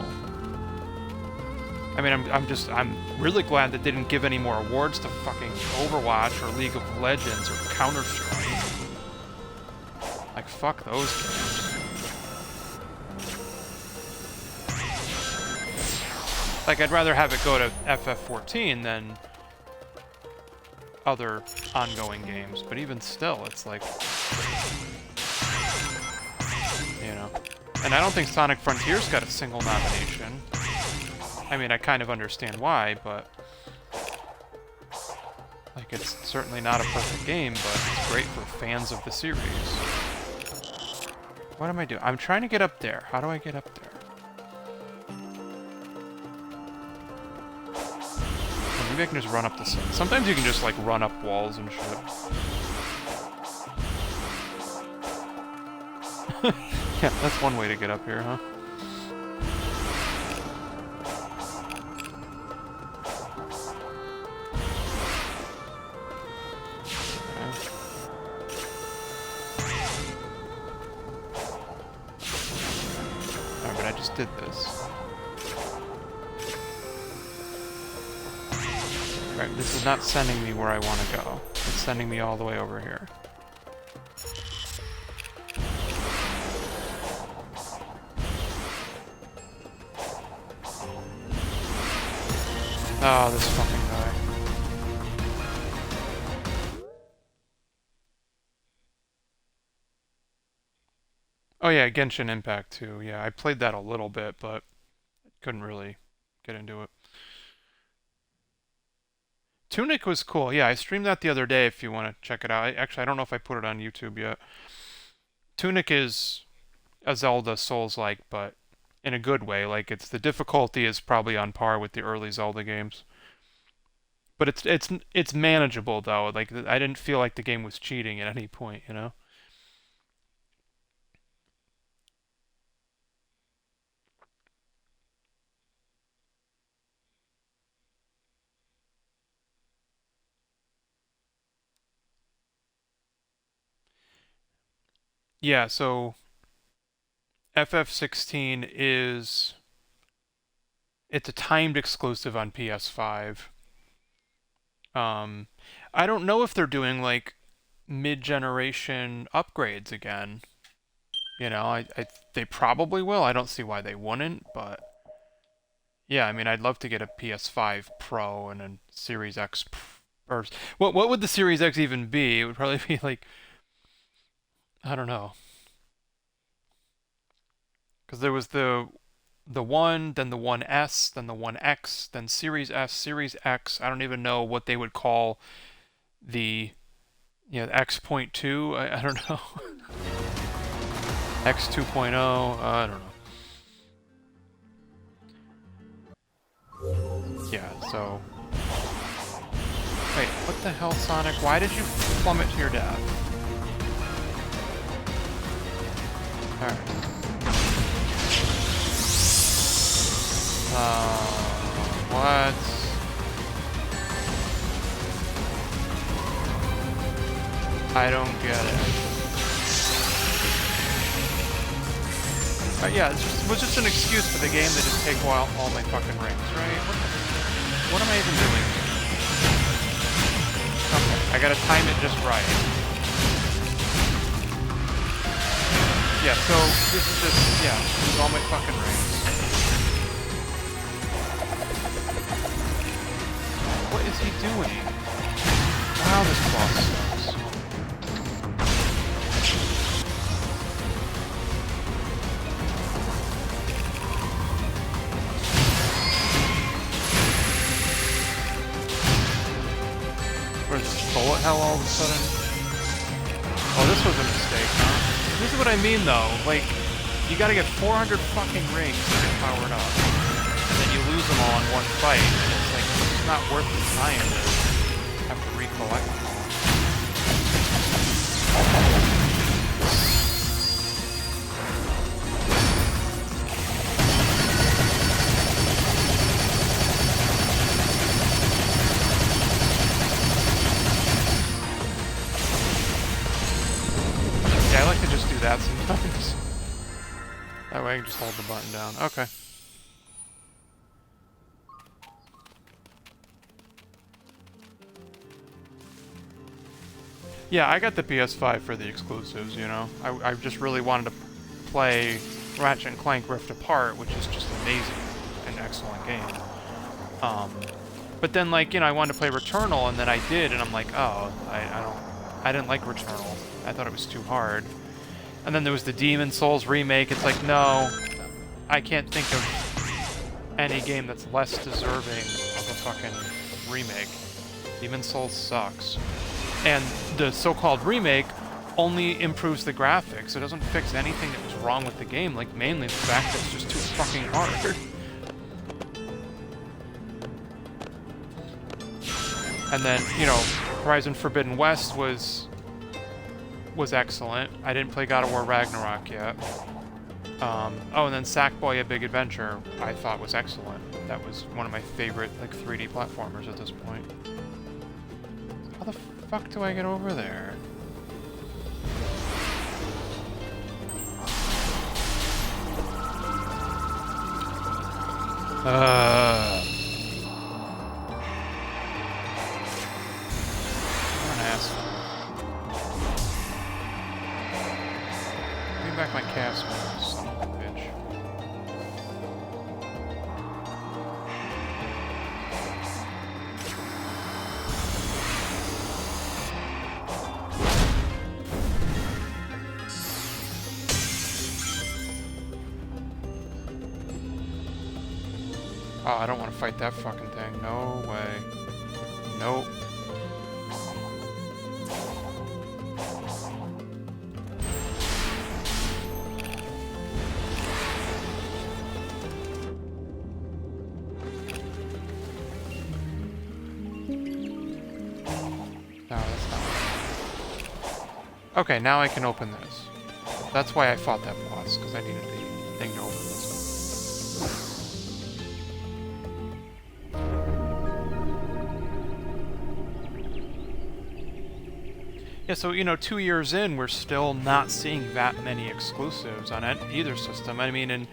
I mean, I'm really glad that they didn't give any more awards to fucking Overwatch or League of Legends or Counter-Strike. Like, fuck those games. Like, I'd rather have it go to FF14 than other ongoing games, but even still, it's like, you know. And I don't think Sonic Frontiers got a single nomination. I mean, I kind of understand why, but like, it's certainly not a perfect game, but it's great for fans of the series. What am I doing? I'm trying to get up there. How do I get up there? Maybe I can just run up the side. Sometimes you can just, like, run up walls and shit. Yeah, that's one way to get up here, huh? Alright, but I just did this. Right, this is not sending me where I want to go. It's sending me all the way over here. Oh, this fucking guy. Oh yeah, Genshin Impact too. Yeah, I played that a little bit, but couldn't really get into it. Tunic was cool. Yeah, I streamed that the other day if you want to check it out. Actually, I don't know if I put it on YouTube yet. Tunic is a Zelda Souls-like, but in a good way. Like the difficulty is probably on par with the early Zelda games. But it's manageable though. Like I didn't feel like the game was cheating at any point, you know? Yeah, so FF16 is it's a timed exclusive on PS5. Um, I don't know if they're doing like mid-generation upgrades again. You know, they probably will. I don't see why they wouldn't, but yeah, I mean, I'd love to get a PS5 Pro and a Series X or what would the Series X even be? It would probably be like I don't know. Because there was the one, then the 1S, then the 1X, then Series S, Series X. I don't even know what they would call the X.2. I don't know. X 2.0. I don't know. Yeah. So wait, what the hell, Sonic? Why did you plummet to your death? All right. What? I don't get it. Yeah, it was just an excuse for the game to just take all my fucking rings, right? What am I even doing? Okay, I gotta time it just right. Yeah, so this is just, yeah, this is all my fucking rings. What is he doing? Wow, this boss sucks. Where's this bullet hell all of a sudden? Oh, this was a mistake, huh? This is what I mean, though. Like, you gotta get 400 fucking rings to get powered up. And then you lose them all in one fight, and it's like, it's not worth the time to have to recollect them all. Yeah, I like to just do that sometimes. That way I can just hold the button down. Okay. Yeah, I got the PS5 for the exclusives, you know? I just really wanted to play Ratchet and Clank Rift Apart, which is just amazing. An excellent game. But then, like, you know, I wanted to play Returnal, and then I did, and I'm like, oh, I didn't like Returnal. I thought it was too hard. And then there was the Demon Souls remake. It's like, no, I can't think of any game that's less deserving of a fucking remake. Demon Souls sucks. And the so-called remake only improves the graphics. It doesn't fix anything that was wrong with the game, like mainly the fact that it's just too fucking hard. And then, you know, Horizon Forbidden West was excellent. I didn't play God of War Ragnarok yet. Oh, and then Sackboy: A Big Adventure I thought was excellent. That was one of my favorite, like, 3D platformers at this point. How the fuck do I get over there? What an asshole. Give me back my cast, son of a bitch. Oh, I don't want to fight that fucking thing. No way. Nope. No, that's not. Okay, now I can open this. That's why I fought that boss, because I needed the thing to open this. Yeah, so, you know, 2 years in, we're still not seeing that many exclusives on either system. I mean, and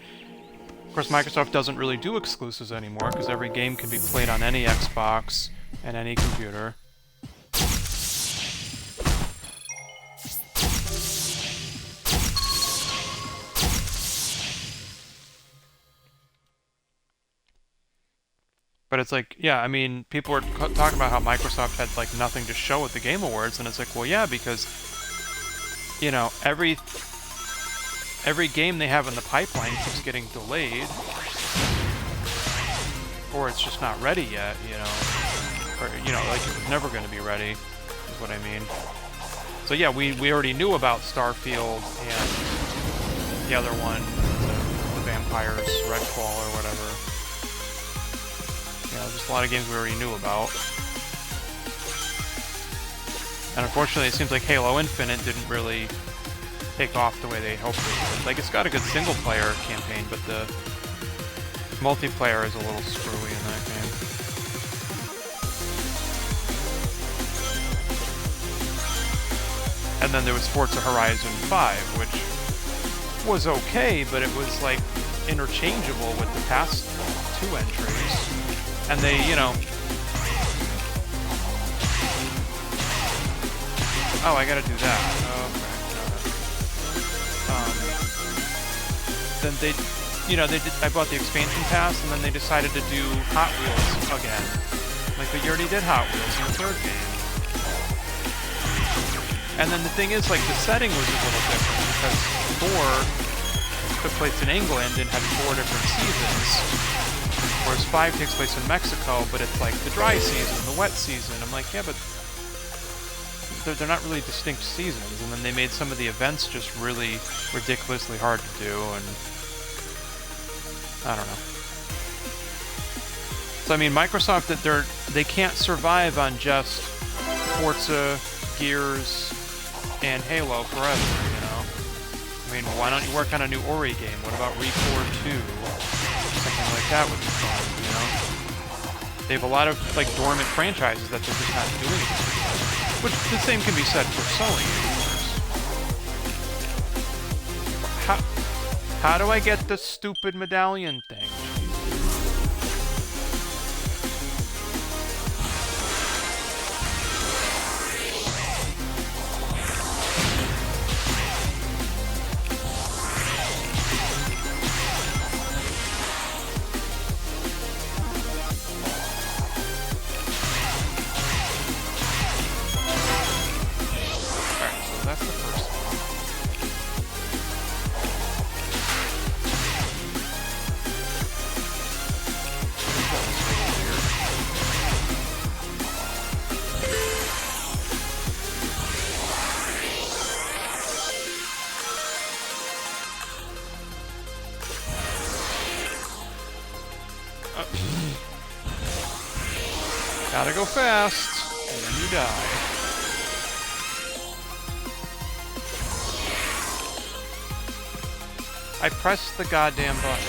of course, Microsoft doesn't really do exclusives anymore, because every game can be played on any Xbox and any computer. But it's like, yeah, I mean, people were talking about how Microsoft had, like, nothing to show at the Game Awards, and it's like, well, yeah, because, you know, every game they have in the pipeline keeps getting delayed, or it's just not ready yet, you know, or, you know, like, it was never going to be ready, is what I mean. So, yeah, we already knew about Starfield and the other one, the Vampires, Redfall, or whatever. You know, just a lot of games we already knew about. And unfortunately, it seems like Halo Infinite didn't really take off the way they hoped it would. Like, it's got a good single-player campaign, but the multiplayer is a little screwy in that game. And then there was Forza Horizon 5, which was okay, but it was, like, interchangeable with the past 2 entries. And they, you know... Oh, I gotta do that. Okay. Then they, you know, I bought the expansion pass, and then they decided to do Hot Wheels again. Like, but you already did Hot Wheels in the 3rd game. And then the thing is, like, the setting was a little different, because 4 took place in England and had 4 different seasons. Whereas 5 takes place in Mexico, but it's like the dry season, the wet season. I'm like, yeah, but they're not really distinct seasons. And then they made some of the events just really ridiculously hard to do, and I don't know. So I mean, Microsoft, they can't survive on just Forza, Gears, and Halo forever, you know? I mean, why don't you work on a new Ori game? What about ReCore 2? Something like that would be fun, you know? They have a lot of, like, dormant franchises that they're just not doing it. Which, the same can be said for Sony, of course. How do I get the stupid medallion thing? Gotta go fast, and then you die. I pressed the goddamn button.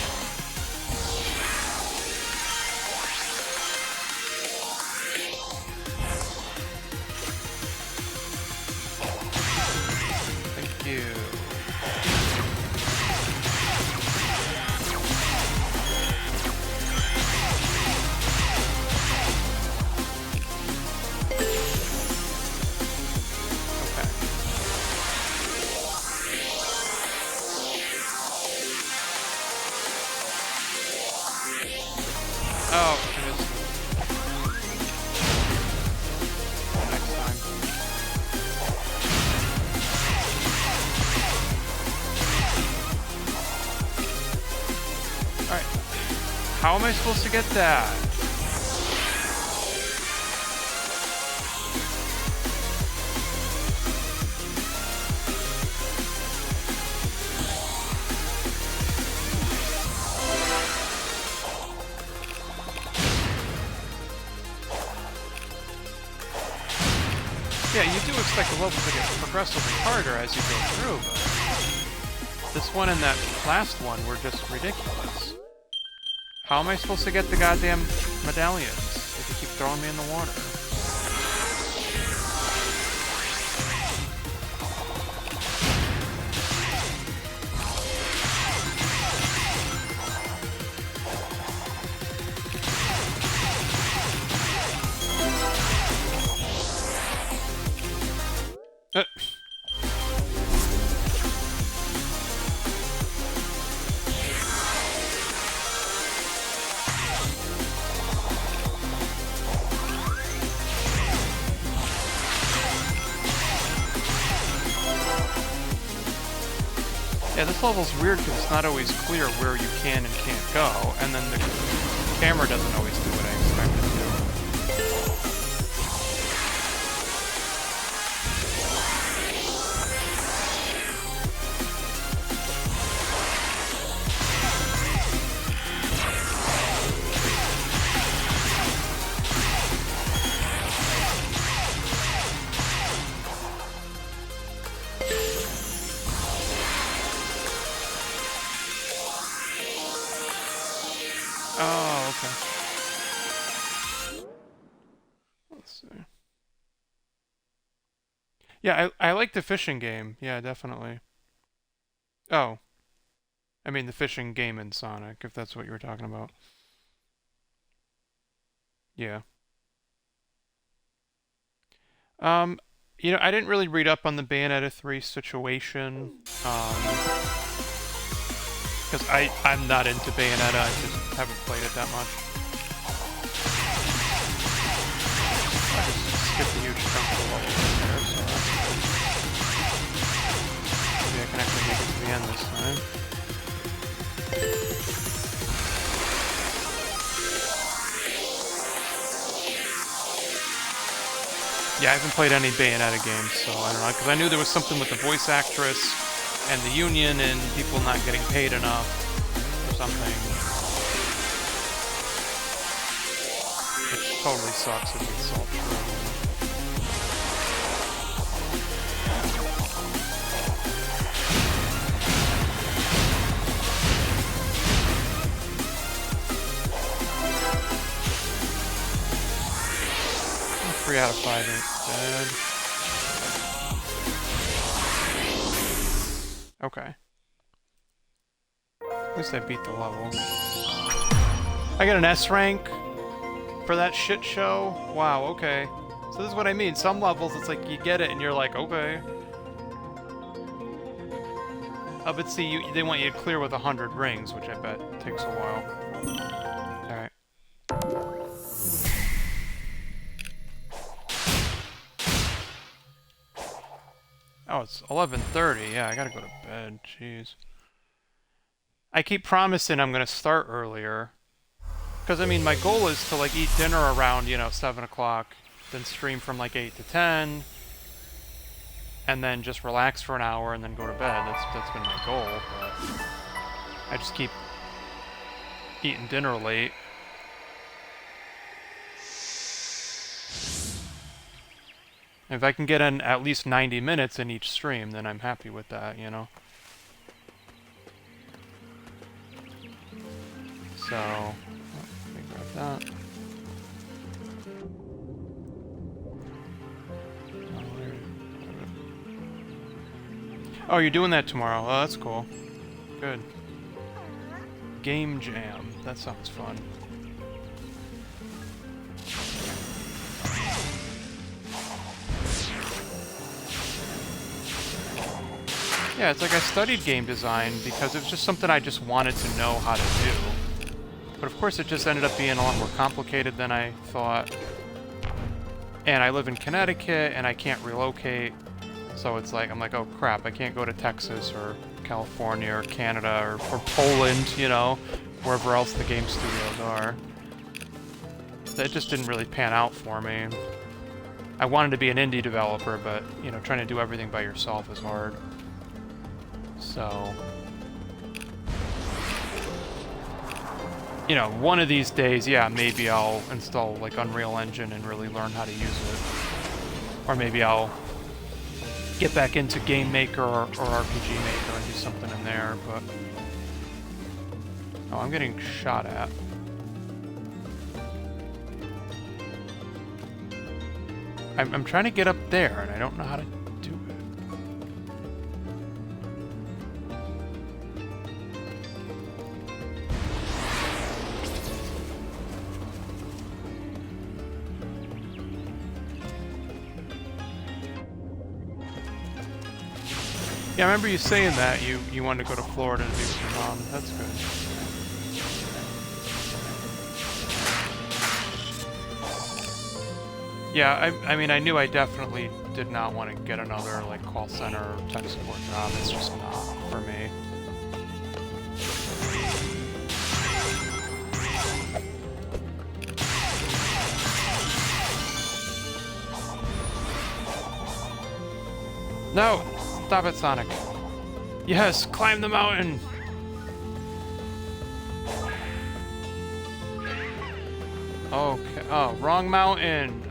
Thank you. Oh, I missed. Next time. Alright. How am I supposed to get that? Yeah, you do expect the levels to get progressively harder as you go through, but this one and that last one were just ridiculous. How am I supposed to get the goddamn medallions if you keep throwing me in the water? Yeah, this level's weird because it's not always clear where you can and can't go, and then the camera doesn't always do what I expect it to. Oh, okay. Let's see. Yeah, I like the fishing game. Yeah, definitely. Oh. I mean the fishing game in Sonic, if that's what you were talking about. Yeah. You know, I didn't really read up on the Bayonetta 3 situation. Because I'm not into Bayonetta, I just haven't played it that much. I just skipped a huge chunk of the level right there, so that's good. Maybe I can actually make it to the end this time. Yeah, I haven't played any Bayonetta games, so I don't know, because I knew there was something with the voice actress and the union and people not getting paid enough or something. Which totally sucks if it's all true. Well, 3 out of 5 ain't bad. Okay. At least I beat the level. I got an S rank for that shit show? Wow, okay. So this is what I mean. Some levels, it's like you get it and you're like, okay. But see, they want you to clear with 100 rings, which I bet takes a while. Alright. Oh, it's 11:30. Yeah, I gotta go to bed. Jeez. I keep promising I'm gonna start earlier. Because, I mean, my goal is to, like, eat dinner around, you know, 7 o'clock, then stream from, like, 8 to 10, and then just relax for an hour and then go to bed. That's been my goal, but I just keep eating dinner late. If I can get in at least 90 minutes in each stream, then I'm happy with that, you know? So, let me grab that. Oh, you're doing that tomorrow. Oh, that's cool. Good. Game Jam. That sounds fun. Yeah, it's like I studied game design because it was just something I just wanted to know how to do. But of course it just ended up being a lot more complicated than I thought. And I live in Connecticut and I can't relocate. So it's like, I'm like, oh crap, I can't go to Texas or California or Canada or Poland, you know, wherever else the game studios are. That just didn't really pan out for me. I wanted to be an indie developer, but, you know, trying to do everything by yourself is hard. So... you know, one of these days, yeah, maybe I'll install, like, Unreal Engine and really learn how to use it. Or maybe I'll get back into Game Maker or RPG Maker and do something in there, but... oh, I'm getting shot at. I'm trying to get up there, and I don't know how to do it. Yeah, I remember you saying that you wanted to go to Florida to be with your mom. That's good. Yeah, I mean, I knew I definitely did not want to get another, like, call center or tech support job. It's just not for me. No! Stop it, Sonic. Yes, climb the mountain! Okay. Oh, wrong mountain!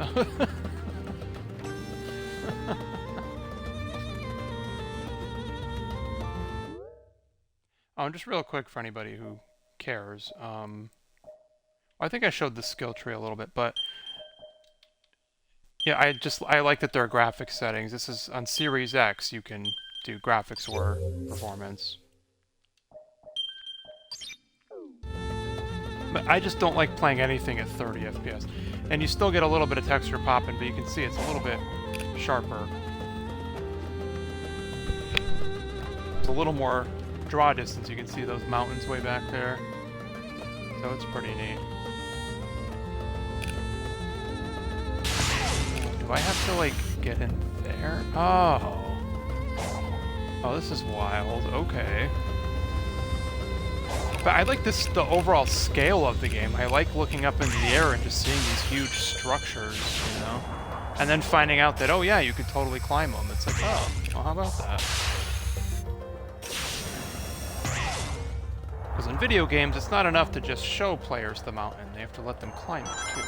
Oh, and just real quick for anybody who cares, I think I showed the skill tree a little bit, but yeah, I like that there are graphics settings. This is on Series X, you can do graphics or performance. But I just don't like playing anything at 30 FPS. And you still get a little bit of texture popping, but you can see it's a little bit sharper. It's a little more draw distance. You can see those mountains way back there. So it's pretty neat. Do I have to, like, get in there? Oh. Oh, this is wild. Okay. But I like this, the overall scale of the game. I like looking up into the air and just seeing these huge structures, you know? And then finding out that, oh yeah, you could totally climb them. It's like, oh, well, how about that? Because in video games, it's not enough to just show players the mountain. They have to let them climb it, too.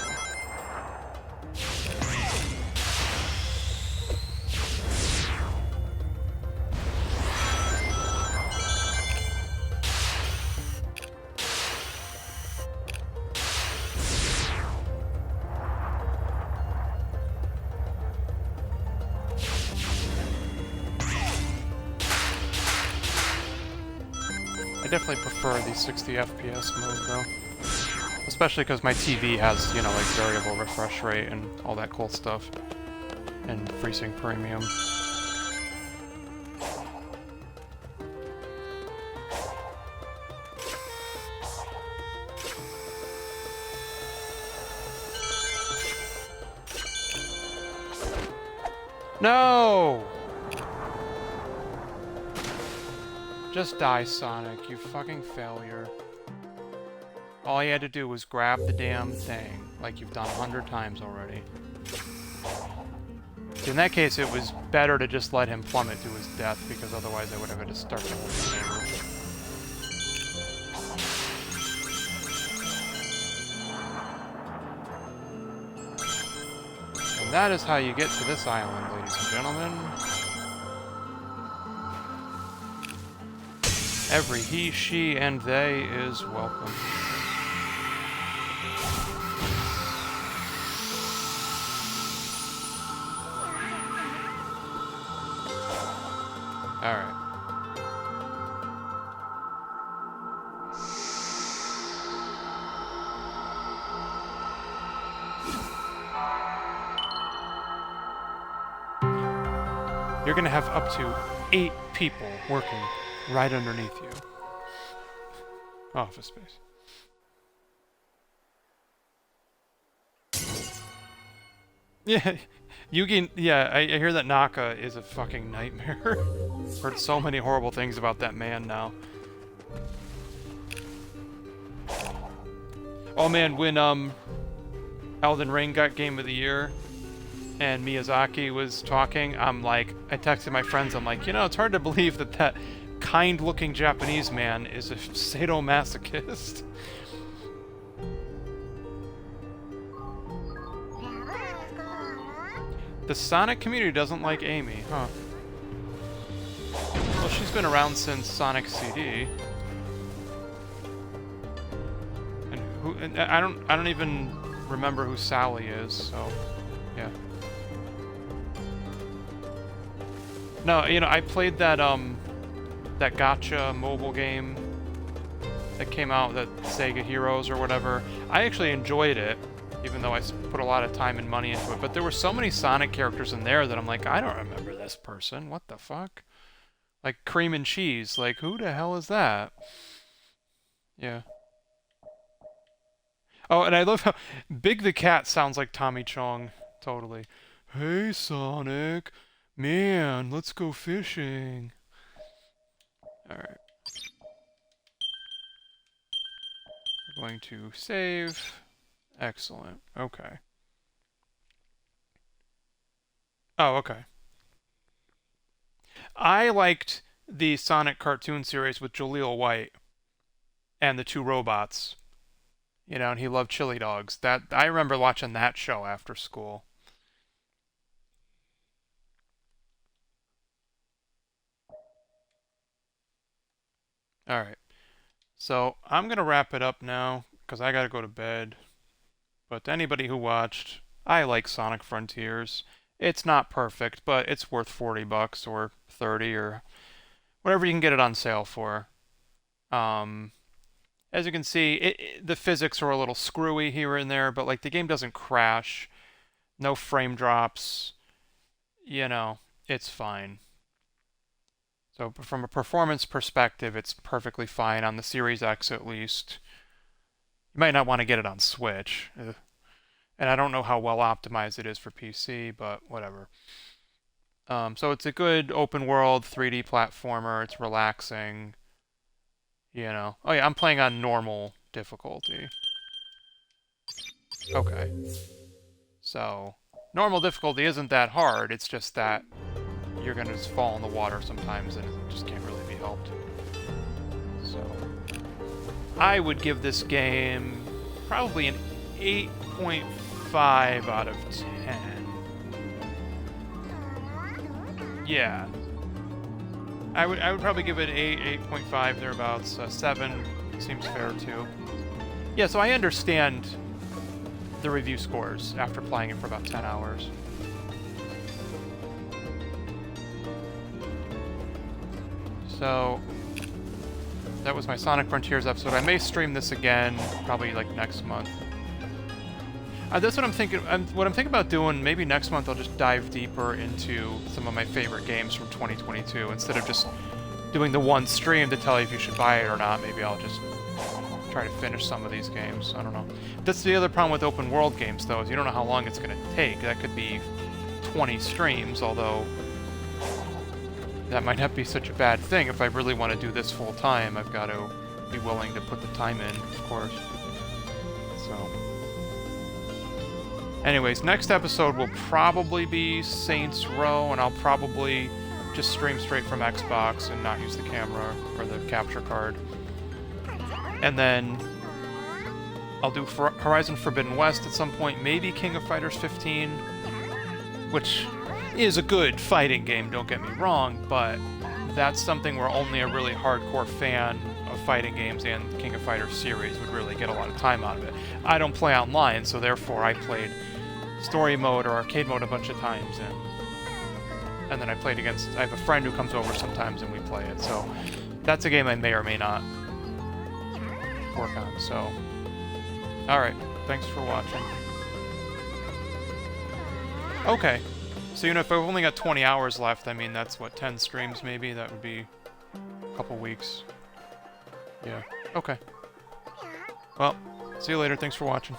I definitely prefer the 60 FPS mode, though. Especially because my TV has, you know, like, variable refresh rate and all that cool stuff. And FreeSync Premium. No! Just die, Sonic, you fucking failure. All you had to do was grab the damn thing, like you've done 100 times already. In that case, it was better to just let him plummet to his death, because otherwise I would have had to start the whole thing over. And that is how you get to this island, ladies and gentlemen. Every he, she, and they is welcome. Alright. You're gonna have up to 8 people working right underneath you. Office space. Yeah, Yugi, yeah, I hear that Naka is a fucking nightmare. Heard so many horrible things about that man now. Oh man, when Elden Ring got Game of the Year and Miyazaki was talking, I'm like, I texted my friends, I'm like, you know, it's hard to believe that that kind-looking Japanese man is a sadomasochist. The Sonic community doesn't like Amy, huh? Well, she's been around since Sonic CD. And who? And I don't even remember who Sally is. So, yeah. No, you know, I played that that gacha mobile game that came out, that Sega Heroes or whatever. I actually enjoyed it, even though I put a lot of time and money into it. But there were so many Sonic characters in there that I'm like, I don't remember this person. What the fuck? Like Cream and Cheese. Like, who the hell is that? Yeah. Oh, and I love how Big the Cat sounds like Tommy Chong. Totally. Hey, Sonic. Man, let's go fishing. Alright. We're going to save. Excellent. Okay. Oh, okay. I liked the Sonic cartoon series with Jaleel White and the two robots. You know, and he loved chili dogs. That I remember watching that show after school. Alright. So, I'm going to wrap it up now, because I gotta go to bed. But to anybody who watched, I like Sonic Frontiers. It's not perfect, but it's worth 40 bucks or 30 or whatever you can get it on sale for. As you can see, the physics are a little screwy here and there, but like the game doesn't crash, no frame drops, you know, it's fine. So from a performance perspective, it's perfectly fine on the Series X at least. You might not want to get it on Switch. And I don't know how well optimized it is for PC, but whatever. So it's a good open world 3D platformer. It's relaxing. You know. Oh yeah, I'm playing on normal difficulty. Okay. So, normal difficulty isn't that hard. It's just that you're gonna just fall in the water sometimes and it just can't really be helped. So, I would give this game probably an 8.5 out of 10. Yeah. I would probably give it 8.5 thereabouts. 7 seems fair too. Yeah, so I understand the review scores after playing it for about 10 hours. So that was my Sonic Frontiers episode. I may stream this again, probably like next month. That's what I'm thinking. What I'm thinking about doing, maybe next month I'll just dive deeper into some of my favorite games from 2022. Instead of just doing the one stream to tell you if you should buy it or not, maybe I'll just try to finish some of these games. I don't know. That's the other problem with open world games, though, is you don't know how long it's going to take. That could be 20 streams, although that might not be such a bad thing. If I really want to do this full time, I've got to be willing to put the time in, of course. So, anyways, next episode will probably be Saints Row, and I'll probably just stream straight from Xbox and not use the camera or the capture card. And then I'll do Horizon Forbidden West at some point, maybe King of Fighters 15, which is a good fighting game, don't get me wrong, but that's something where only a really hardcore fan of fighting games and King of Fighters series would really get a lot of time out of it. I don't play online, so therefore I played story mode or arcade mode a bunch of times, and then I played against... I have a friend who comes over sometimes and we play it, so that's a game I may or may not work on, so... Alright, thanks for watching. Okay, so, you know, if I've only got 20 hours left, I mean, that's, what, 10 streams maybe? That would be a couple weeks. Yeah, okay. Well, see you later, thanks for watching.